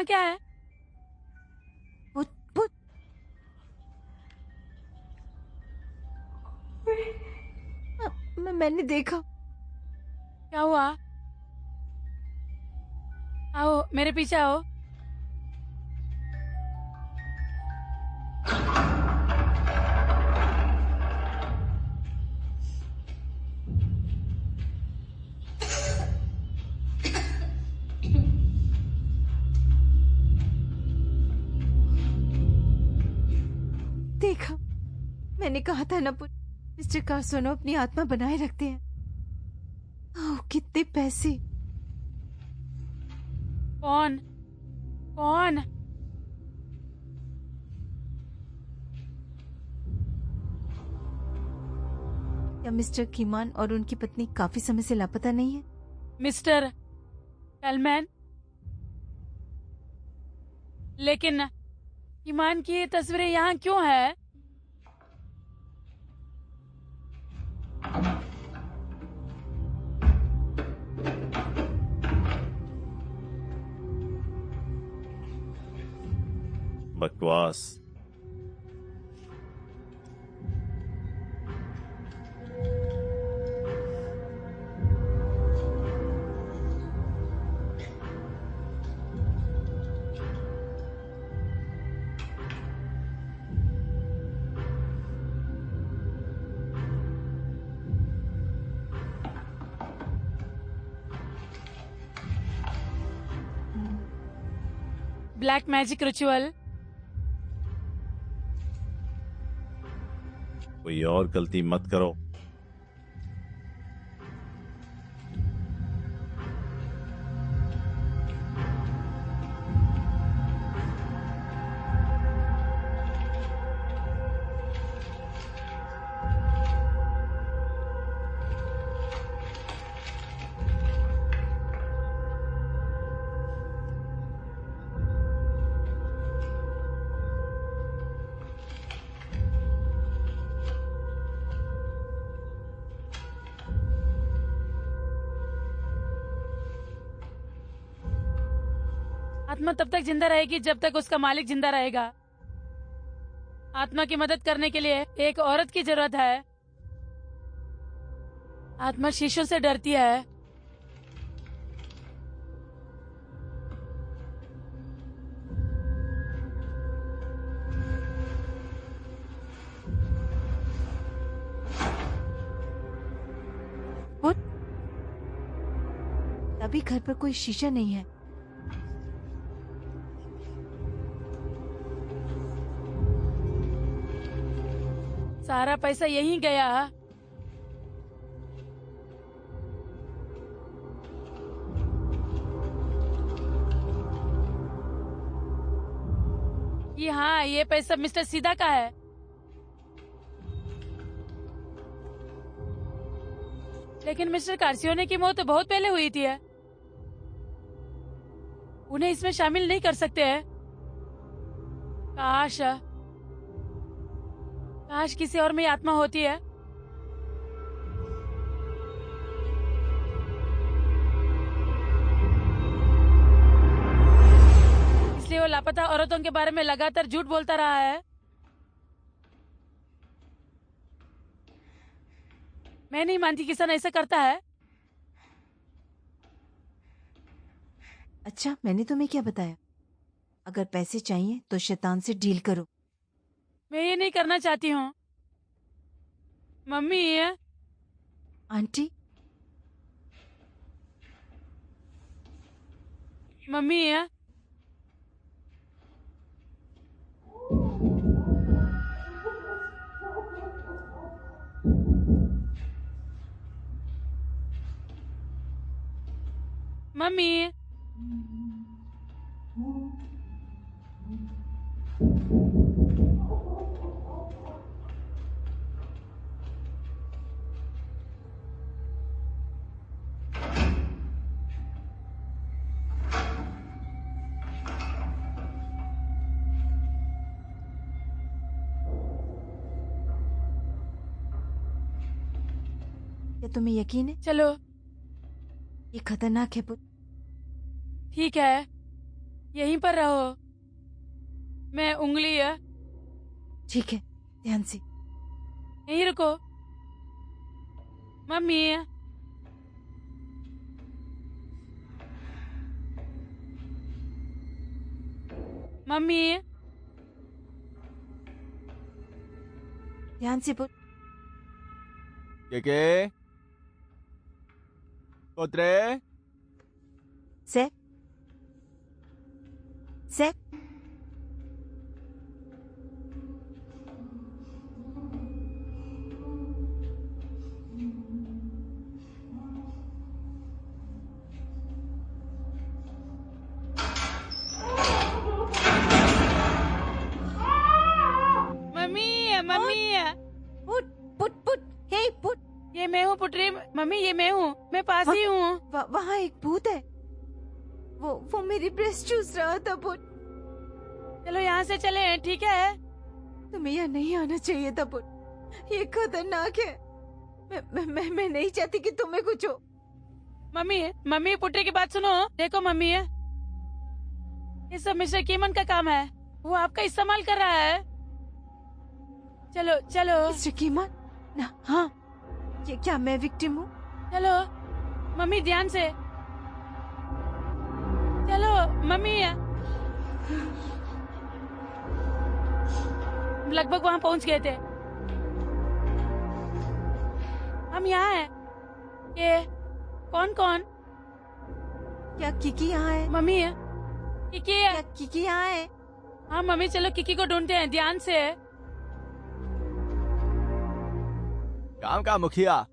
क्या है? भूत भूत। मैंने देखा। क्या हुआ? आओ मेरे पीछे आओ। देखा, मैंने कहा था ना पुट, मिस्टर कार्सोनो अपनी आत्मा बनाए रखते हैं। ओह, कितने पैसे। कौन? कौन? क्या मिस्टर कीमान और उनकी पत्नी काफी समय से लापता नहीं है? मिस्टर कलमैन? लेकिन ईमान की ये तस्वीरें यहाँ क्यों है? बकवास। Black magic ritual. कोई और गलती मत करो। आत्मा तब तक जिंदा रहेगी जब तक उसका मालिक जिंदा रहेगा। आत्मा की मदद करने के लिए एक औरत की जरूरत है। आत्मा शीशों से डरती है। तभी घर पर कोई शीशा नहीं है। सारा पैसा यहीं गया। हाँ, ये पैसा मिस्टर सीधा का है। लेकिन मिस्टर कार्सियोने की मौत तो बहुत पहले हुई थी। उन्हें इसमें शामिल नहीं कर सकते हैं। काश काश किसी और में आत्मा होती है। इसलिए वो लापता औरतों के बारे में लगातार झूठ बोलता रहा है। मैं नहीं मानती किसान ऐसा करता है। अच्छा, मैंने तुम्हें क्या बताया? अगर पैसे चाहिए तो शैतान से डील करो। मैं ये नहीं करना चाहती हूँ। मम्मी ये आंटी, मम्मी ये मम्मी। क्या तुम्हें यकीन है? चलो ये खतरनाक है पुत्र। ठीक है, यहीं पर रहो। मैं उंगली है, ठीक है, ध्यान से। यहीं रुको। मम्मी, मम्मी, ध्यान से पुट। के पुत्रे, सेफ, सेफ। मम्मी, मम्मी, पुट पुट पुट, हे पुट। ये मैं हूँ पुटरी। मम्मी, ये मैं हूँ, मैं पास ही हूँ। वहाँ एक भूत है। वो मेरी ब्रेस्ट चूस रहा था पुट। चलो यहाँ से चले, ठीक है? तुम्हें यहाँ नहीं आना चाहिए था पुट। ये खतरनाक है। मैं नहीं चाहती कि तुम्हें कुछ हो। मम्मी, मम्मी, पुटरी की बात सुनो। देखो मम्मी, ये सब मिस्टर कीमन का काम है। वो आपका इस्तेमाल कर रहा है। चलो चलो मिस्टर कीमन ना? हाँ, ये क्या मैं विक्टिम हूँ? चलो मम्मी, ध्यान से चलो मम्मी। लगभग वहाँ पहुँच गए थे। हम यहाँ हैं। ये कौन कौन? क्या किकी यहाँ है? मम्मी है। किकी है। क्या किकी यहाँ है? हाँ मम्मी, चलो किकी को ढूंढते हैं, ध्यान से। काम का मुखिया।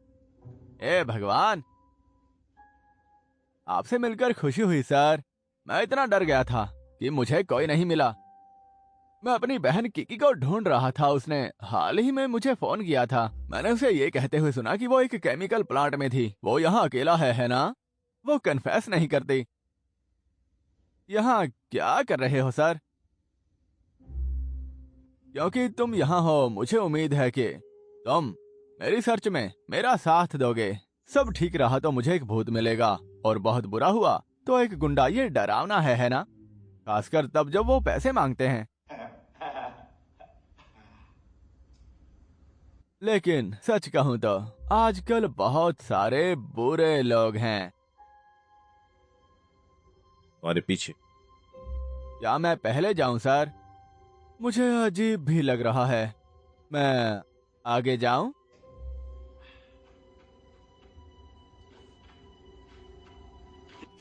ए भगवान, आपसे मिलकर खुशी हुई सर। मैं इतना डर गया था कि मुझे कोई नहीं मिला। मैं अपनी बहन किकी को ढूंढ रहा था। उसने हाल ही में मुझे फोन किया था। मैंने उसे ये कहते हुए सुना कि वो एक केमिकल प्लांट में थी। वो यहाँ अकेला है ना? वो कन्फेस नहीं करती। यहाँ क्या कर रहे हो सर? क्योंकि तुम यहाँ हो, मुझे उम्मीद है कि तुम मेरी सर्च में मेरा साथ दोगे। सब ठीक रहा तो मुझे एक भूत मिलेगा, और बहुत बुरा हुआ तो एक गुंडा। ये डरावना है ना? खासकर तब जब वो पैसे मांगते हैं। लेकिन सच कहूं तो आजकल बहुत सारे बुरे लोग हैं। तुम्हारे पीछे। क्या मैं पहले जाऊं सर? मुझे अजीब भी लग रहा है। मैं आगे जाऊं?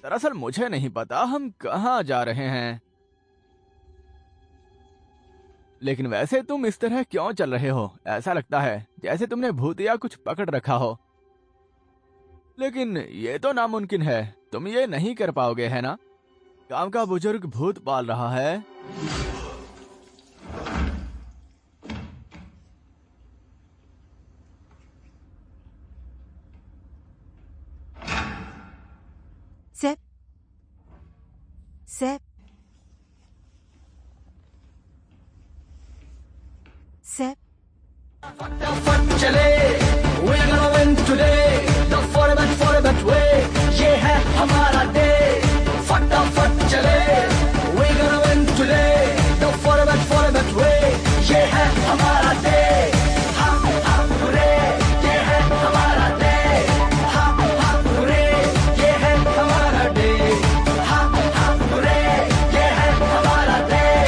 दरअसल मुझे नहीं पता हम कहाँ जा रहे हैं। लेकिन वैसे तुम इस तरह क्यों चल रहे हो? ऐसा लगता है जैसे तुमने भूत या कुछ पकड़ रखा हो। लेकिन ये तो नामुमकिन है। तुम ये नहीं कर पाओगे, है ना? गांव का बुजुर्ग भूत पाल रहा है। Safe, safe, safe. फटाफट चले, we're gonna win today, the forever way, ये है हमारा day। फटाफट चले, we're gonna win today, the forever way, ये है हमारा day। हम रे, ये है हमारा day। हम रे, ये है हमारा day। हम रे, ये है हमारा day।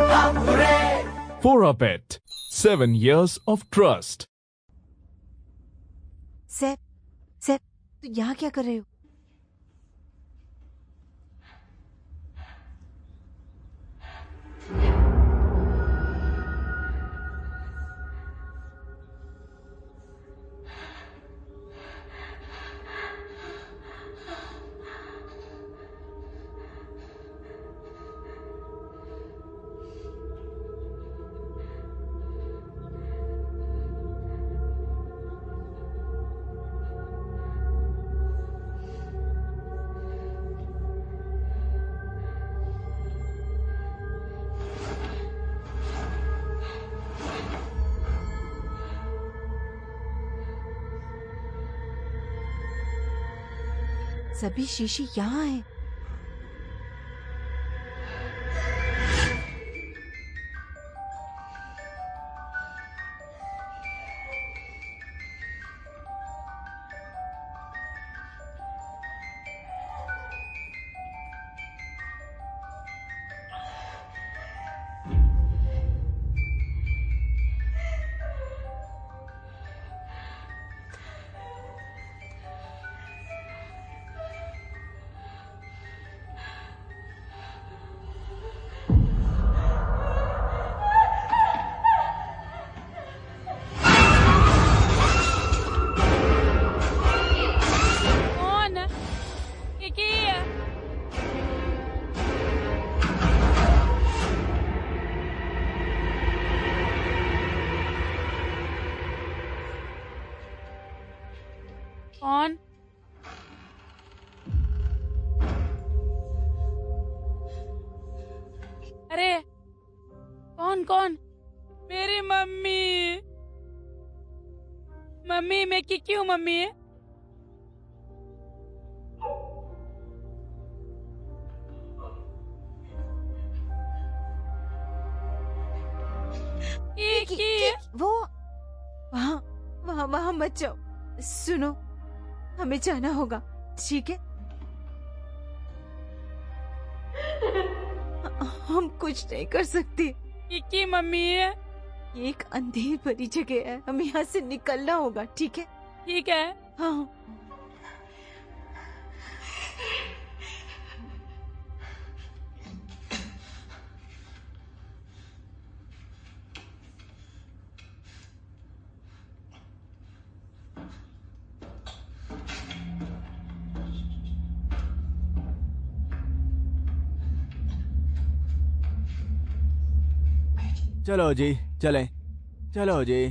हम रे। For a bet, 7 years of trust. Safe, safe, तू यहाँ क्या कर रहे हो? सभी शीशी यहाँ हैं। कौन? मेरी मम्मी। मम्मी मैं की क्यों मम्मी है? वो वहाँ वहाँ वहाँ मत जाओ। सुनो, हमें जाना होगा, ठीक है? हम कुछ नहीं कर सकते। की मम्मी है? ये एक अंधेरी भरी जगह है, हमें यहाँ से निकलना होगा, ठीक है? ठीक है। हाँ। चलो जी, चलें। चलो जी।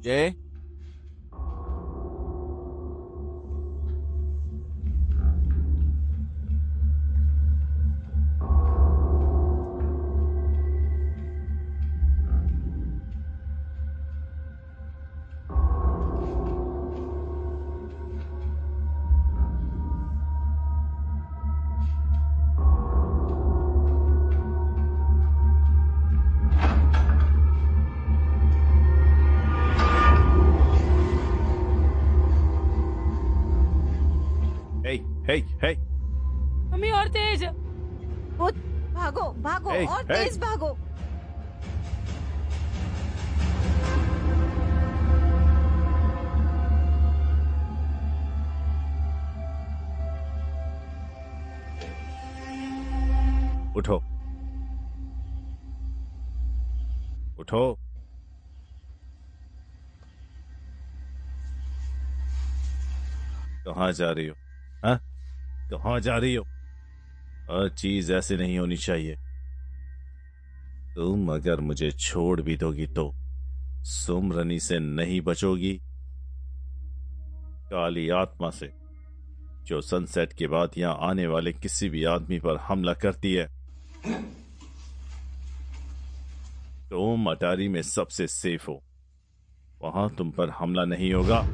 जय, हे हे मम्मी और तेज। वो भागो भागो Hey, और hey. तेज भागो। उठो उठो। कहाँ जा रही हो? हाँ, कहाँ जा रही हो? हर चीज ऐसे नहीं होनी चाहिए। तुम अगर मुझे छोड़ भी दोगी तो सुमरनी से नहीं बचोगी। काली आत्मा से, जो सनसेट के बाद यहां आने वाले किसी भी आदमी पर हमला करती है। तुम अटारी में सबसे सेफ हो, वहां तुम पर हमला नहीं होगा।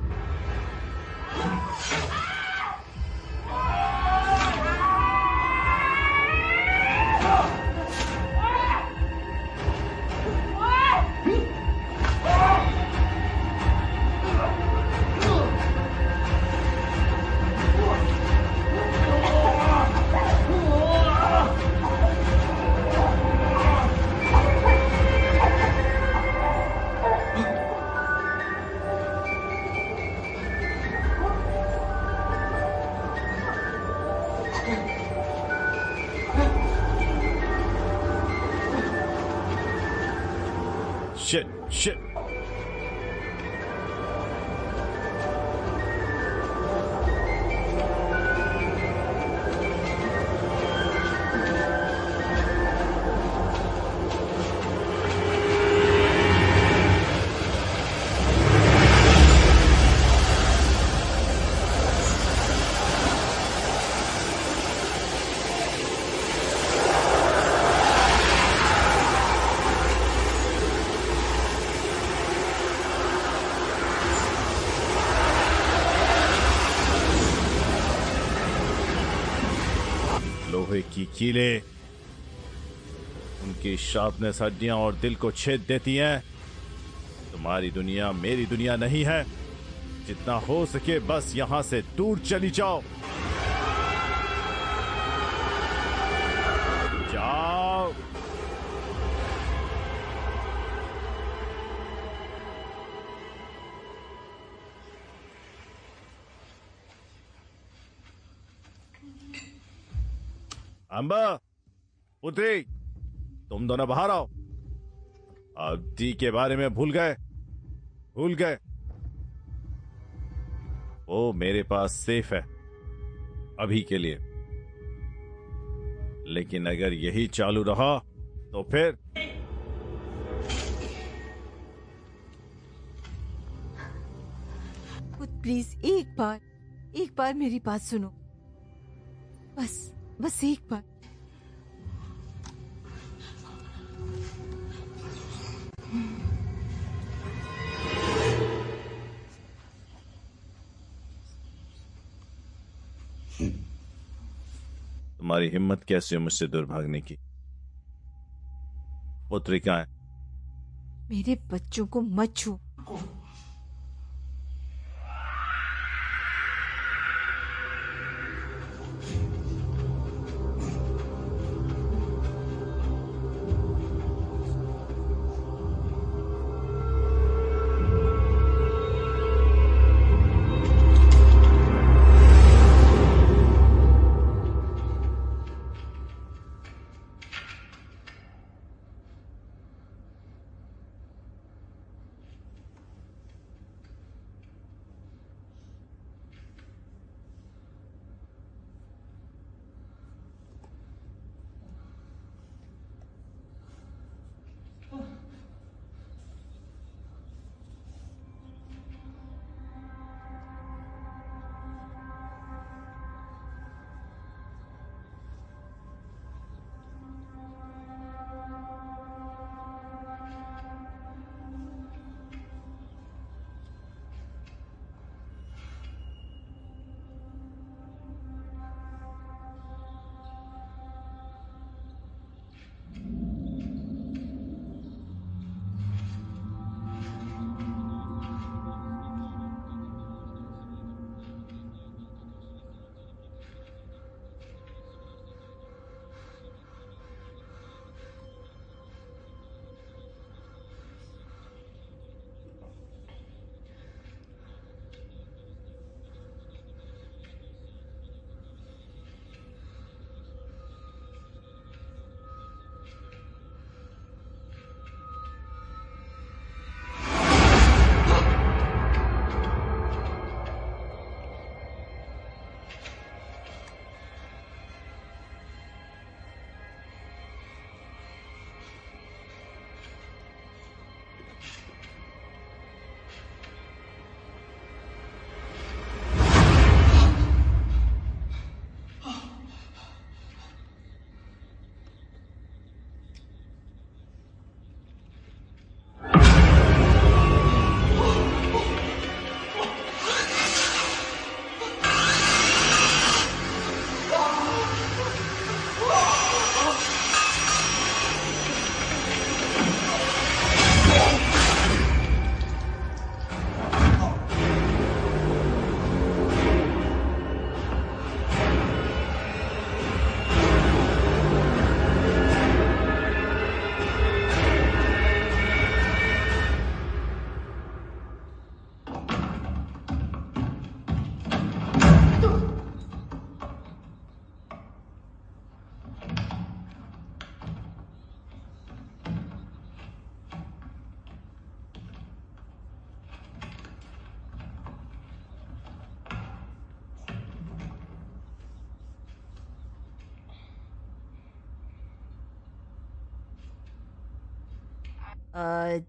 Shit, shit. लोहे की कीलें, उनकी शार्पनेस हड्डियां और दिल को छेद देती हैं। तुम्हारी दुनिया मेरी दुनिया नहीं है। जितना हो सके बस यहां से दूर चली जाओ। जाओ। अंबा, पुत्री, तुम दोनों बाहर आओ। अब दी के बारे में भूल गए? वो मेरे पास सेफ है। अभी के लिए। लेकिन अगर यही चालू रहा तो फिर प्लीज एक बार मेरी बात सुनो, बस एक बार। तुम्हारी हिम्मत कैसे है मुझसे दूर भागने की? पुत्री कहाँ है? मेरे बच्चों को मत छू।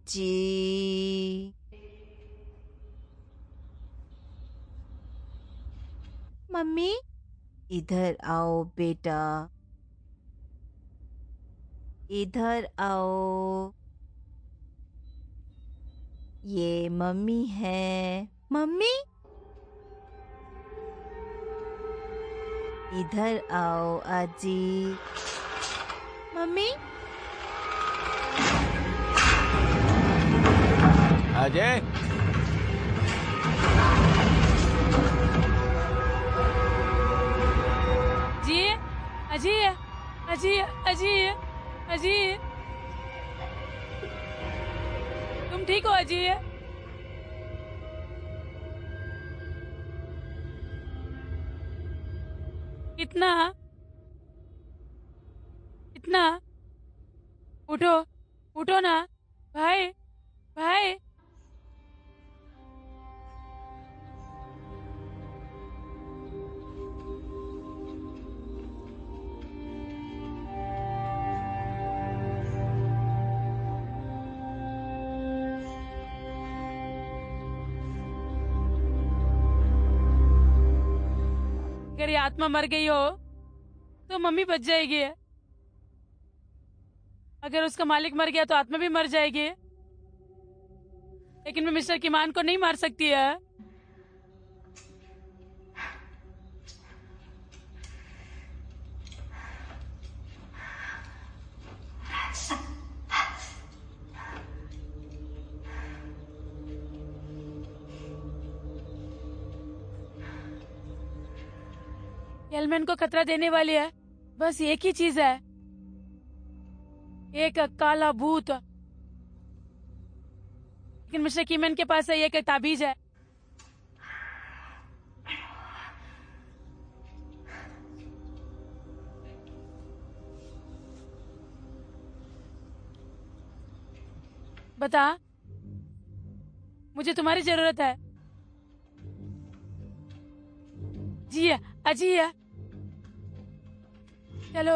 जी मम्मी, इधर आओ बेटा, इधर आओ। ये मम्मी है। मम्मी, इधर आओ आजी। मम्मी, अजय, अजी अजी अजी अजी, तुम ठीक हो अजी? कितना कितना? उठो उठो ना भाई, भाई। अगर ये आत्मा मर गई हो तो मम्मी बच जाएगी, अगर उसका मालिक मर गया तो आत्मा भी मर जाएगी। लेकिन मैं मिस्टर किमान को नहीं मार सकती है। एलमैन को खतरा देने वाली है बस एक ही चीज है, एक काला भूत। लेकिन मिस्टर कीमन के पास है एक ताबीज है। बता, मुझे तुम्हारी जरूरत है। जी है, अजी है। चलो।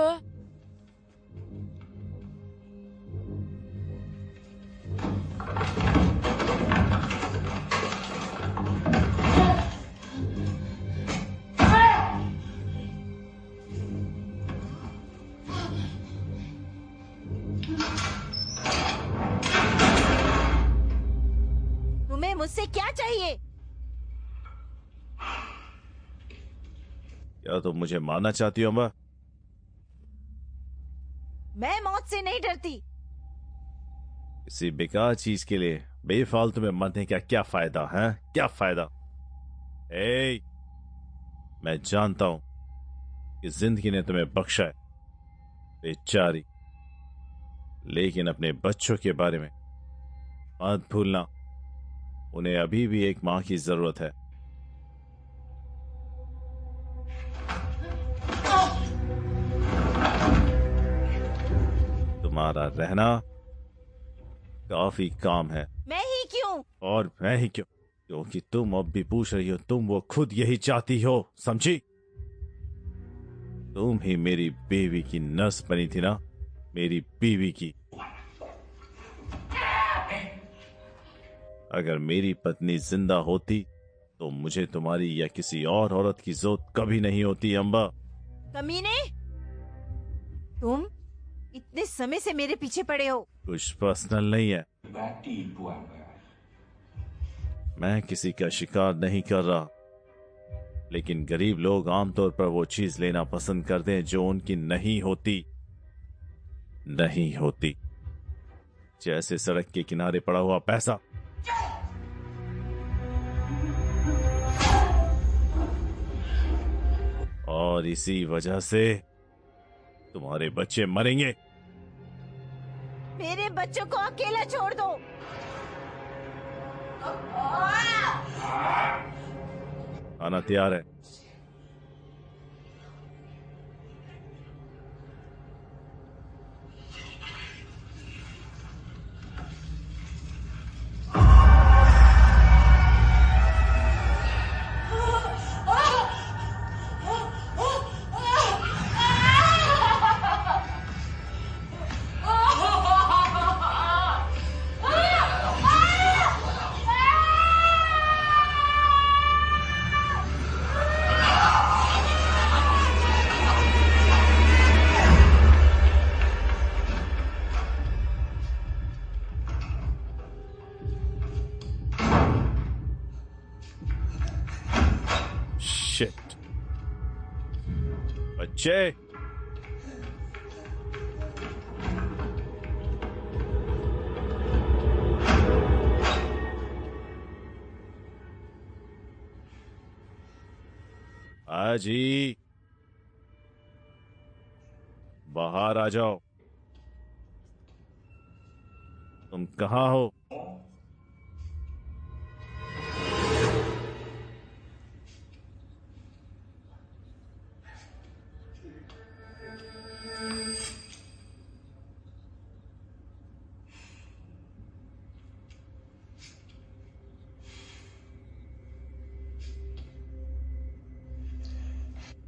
तुम्हें मुझसे क्या चाहिए? क्या तुम मुझे मारना चाहती हो अम्बा? मैं मौत से नहीं डरती। किसी बेकार चीज के लिए बेफालतू में मरने का क्या फायदा है? क्या फायदा? मैं जानता हूं कि जिंदगी ने तुम्हें बख्शा है बेचारी, लेकिन अपने बच्चों के बारे में मत भूलना, उन्हें अभी भी एक मां की जरूरत है। तुम्हारा रहना काफी काम है। मैं ही क्यों? और मैं ही क्यों? क्योंकि तुम अब भी पूछ रही हो, तुम वो खुद यही चाहती हो, समझी? तुम ही मेरी बीवी की नस बनी थी ना, मेरी बीवी की। अगर मेरी पत्नी जिंदा होती तो मुझे तुम्हारी या किसी और औरत की जरूरत कभी नहीं होती अम्बा। कमीने, तुम इतने समय से मेरे पीछे पड़े हो। कुछ पर्सनल नहीं है, मैं किसी का शिकार नहीं कर रहा, लेकिन गरीब लोग आमतौर पर वो चीज लेना पसंद करते हैं जो उनकी नहीं होती। नहीं होती। जैसे सड़क के किनारे पड़ा हुआ पैसा। और इसी वजह से तुम्हारे बच्चे मरेंगे। मेरे बच्चों को अकेला छोड़ दो। खाना तैयार है। बच्चे, आजी बाहर आ जाओ। तुम कहाँ हो?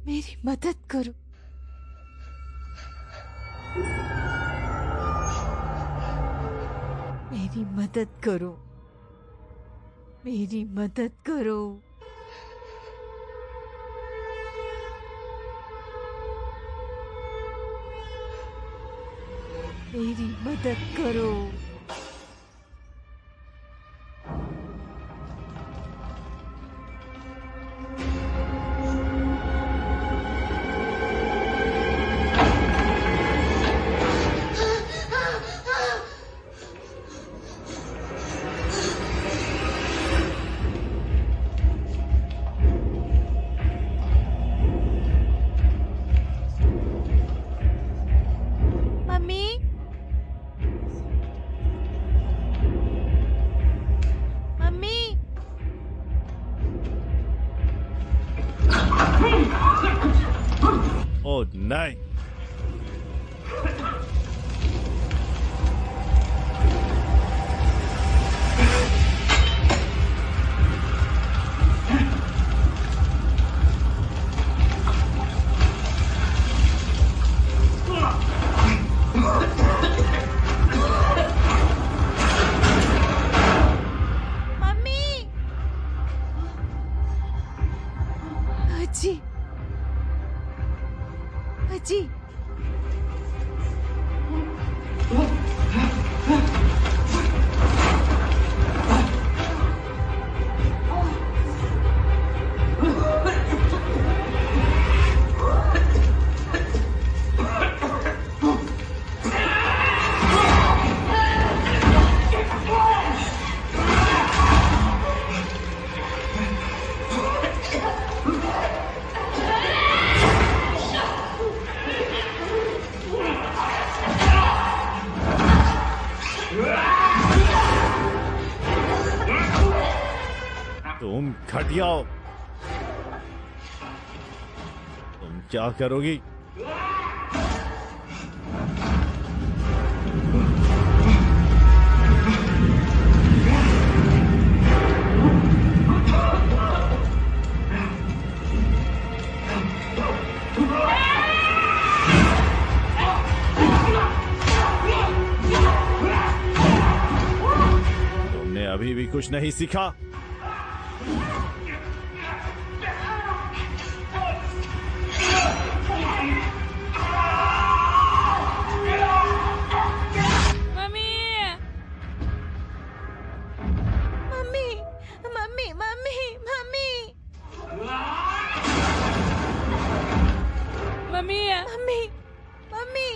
मेरी मदद करो। मेरी मदद करो। मेरी मदद करो। मेरी मदद करो। मम्मी, मम्मी, ओह नहीं। मम्मी, अजी, अजी, तुम घटिया हो। तुम क्या करोगी? तुमने अभी भी कुछ नहीं सीखा। Mummy, mummy, mummy, mummy, mummy, mummy, mummy, mummy,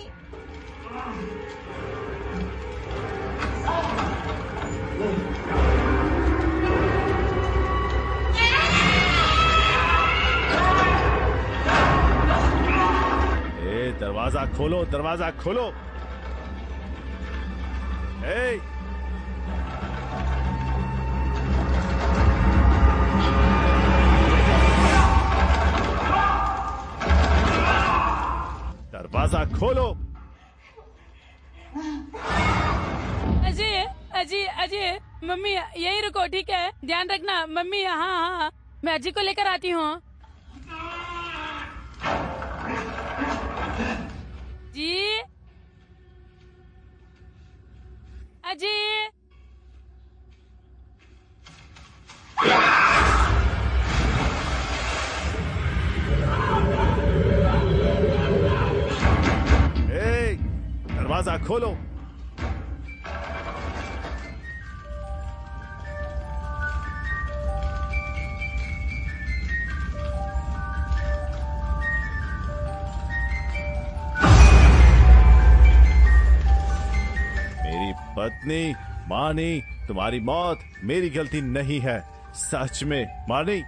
दरवाजा खोलो, दरवाजा खोलो। ए, दरवाजा खोलो। अजय, अजय, अजय, मम्मी यही रुको, ठीक है? ध्यान रखना मम्मी। हाँ हाँ, मैं अजय को लेकर आती हूँ। जी, अजय, ए, दरवाजा खोलो। मेरी पत्नी मानी, तुम्हारी मौत मेरी गलती नहीं है। सच में मानी।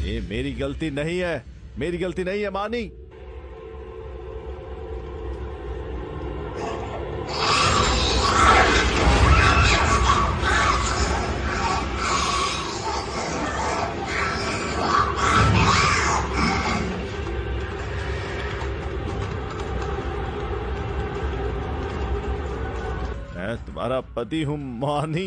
ये मेरी गलती नहीं है, मेरी गलती नहीं है मानी। तुम्हारा पति हूँ मानी।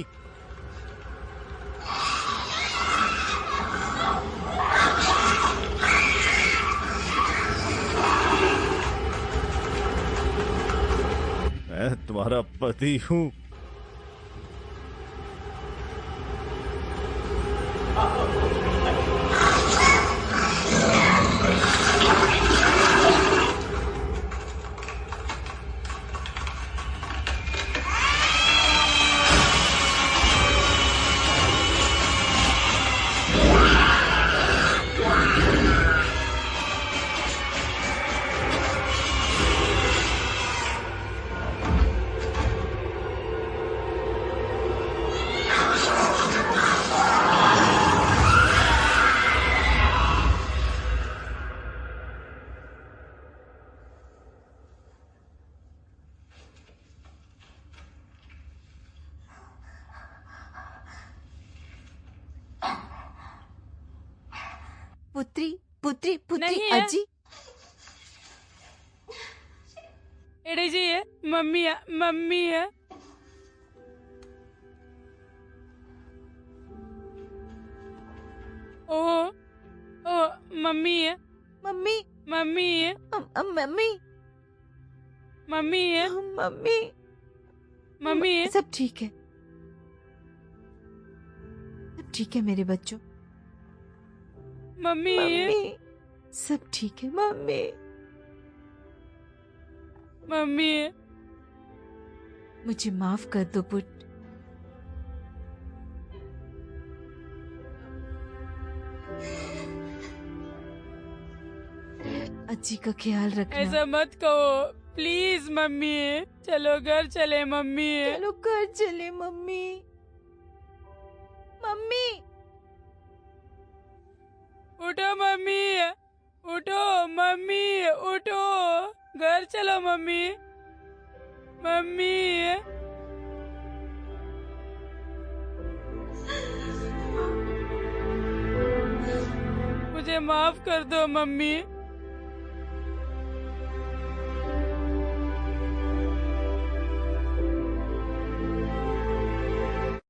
मैं तुम्हारा पति हूँ। पुत्री पुत्री पुत्री नहीं है। अजी एड़ी जी है, मम्मी है, मम्मी है। ओ ओ मम्मी है, मम्मी मम्मी है, मम्मी मम्मी है, मम्मी मम्मी है। सब ठीक है, सब ठीक है मेरे बच्चों। मम्मी है, मम्मी सब ठीक है मम्मी। मम्मी है। मुझे माफ कर दो पुट। अज्जी का ख्याल रखना। ऐसा मत कहो प्लीज मम्मी। चलो घर चले मम्मी। चलो घर चले मम्मी। मम्मी उठो मम्मी, उठो मम्मी, उठो घर चलो मम्मी। मम्मी मुझे माफ कर दो मम्मी।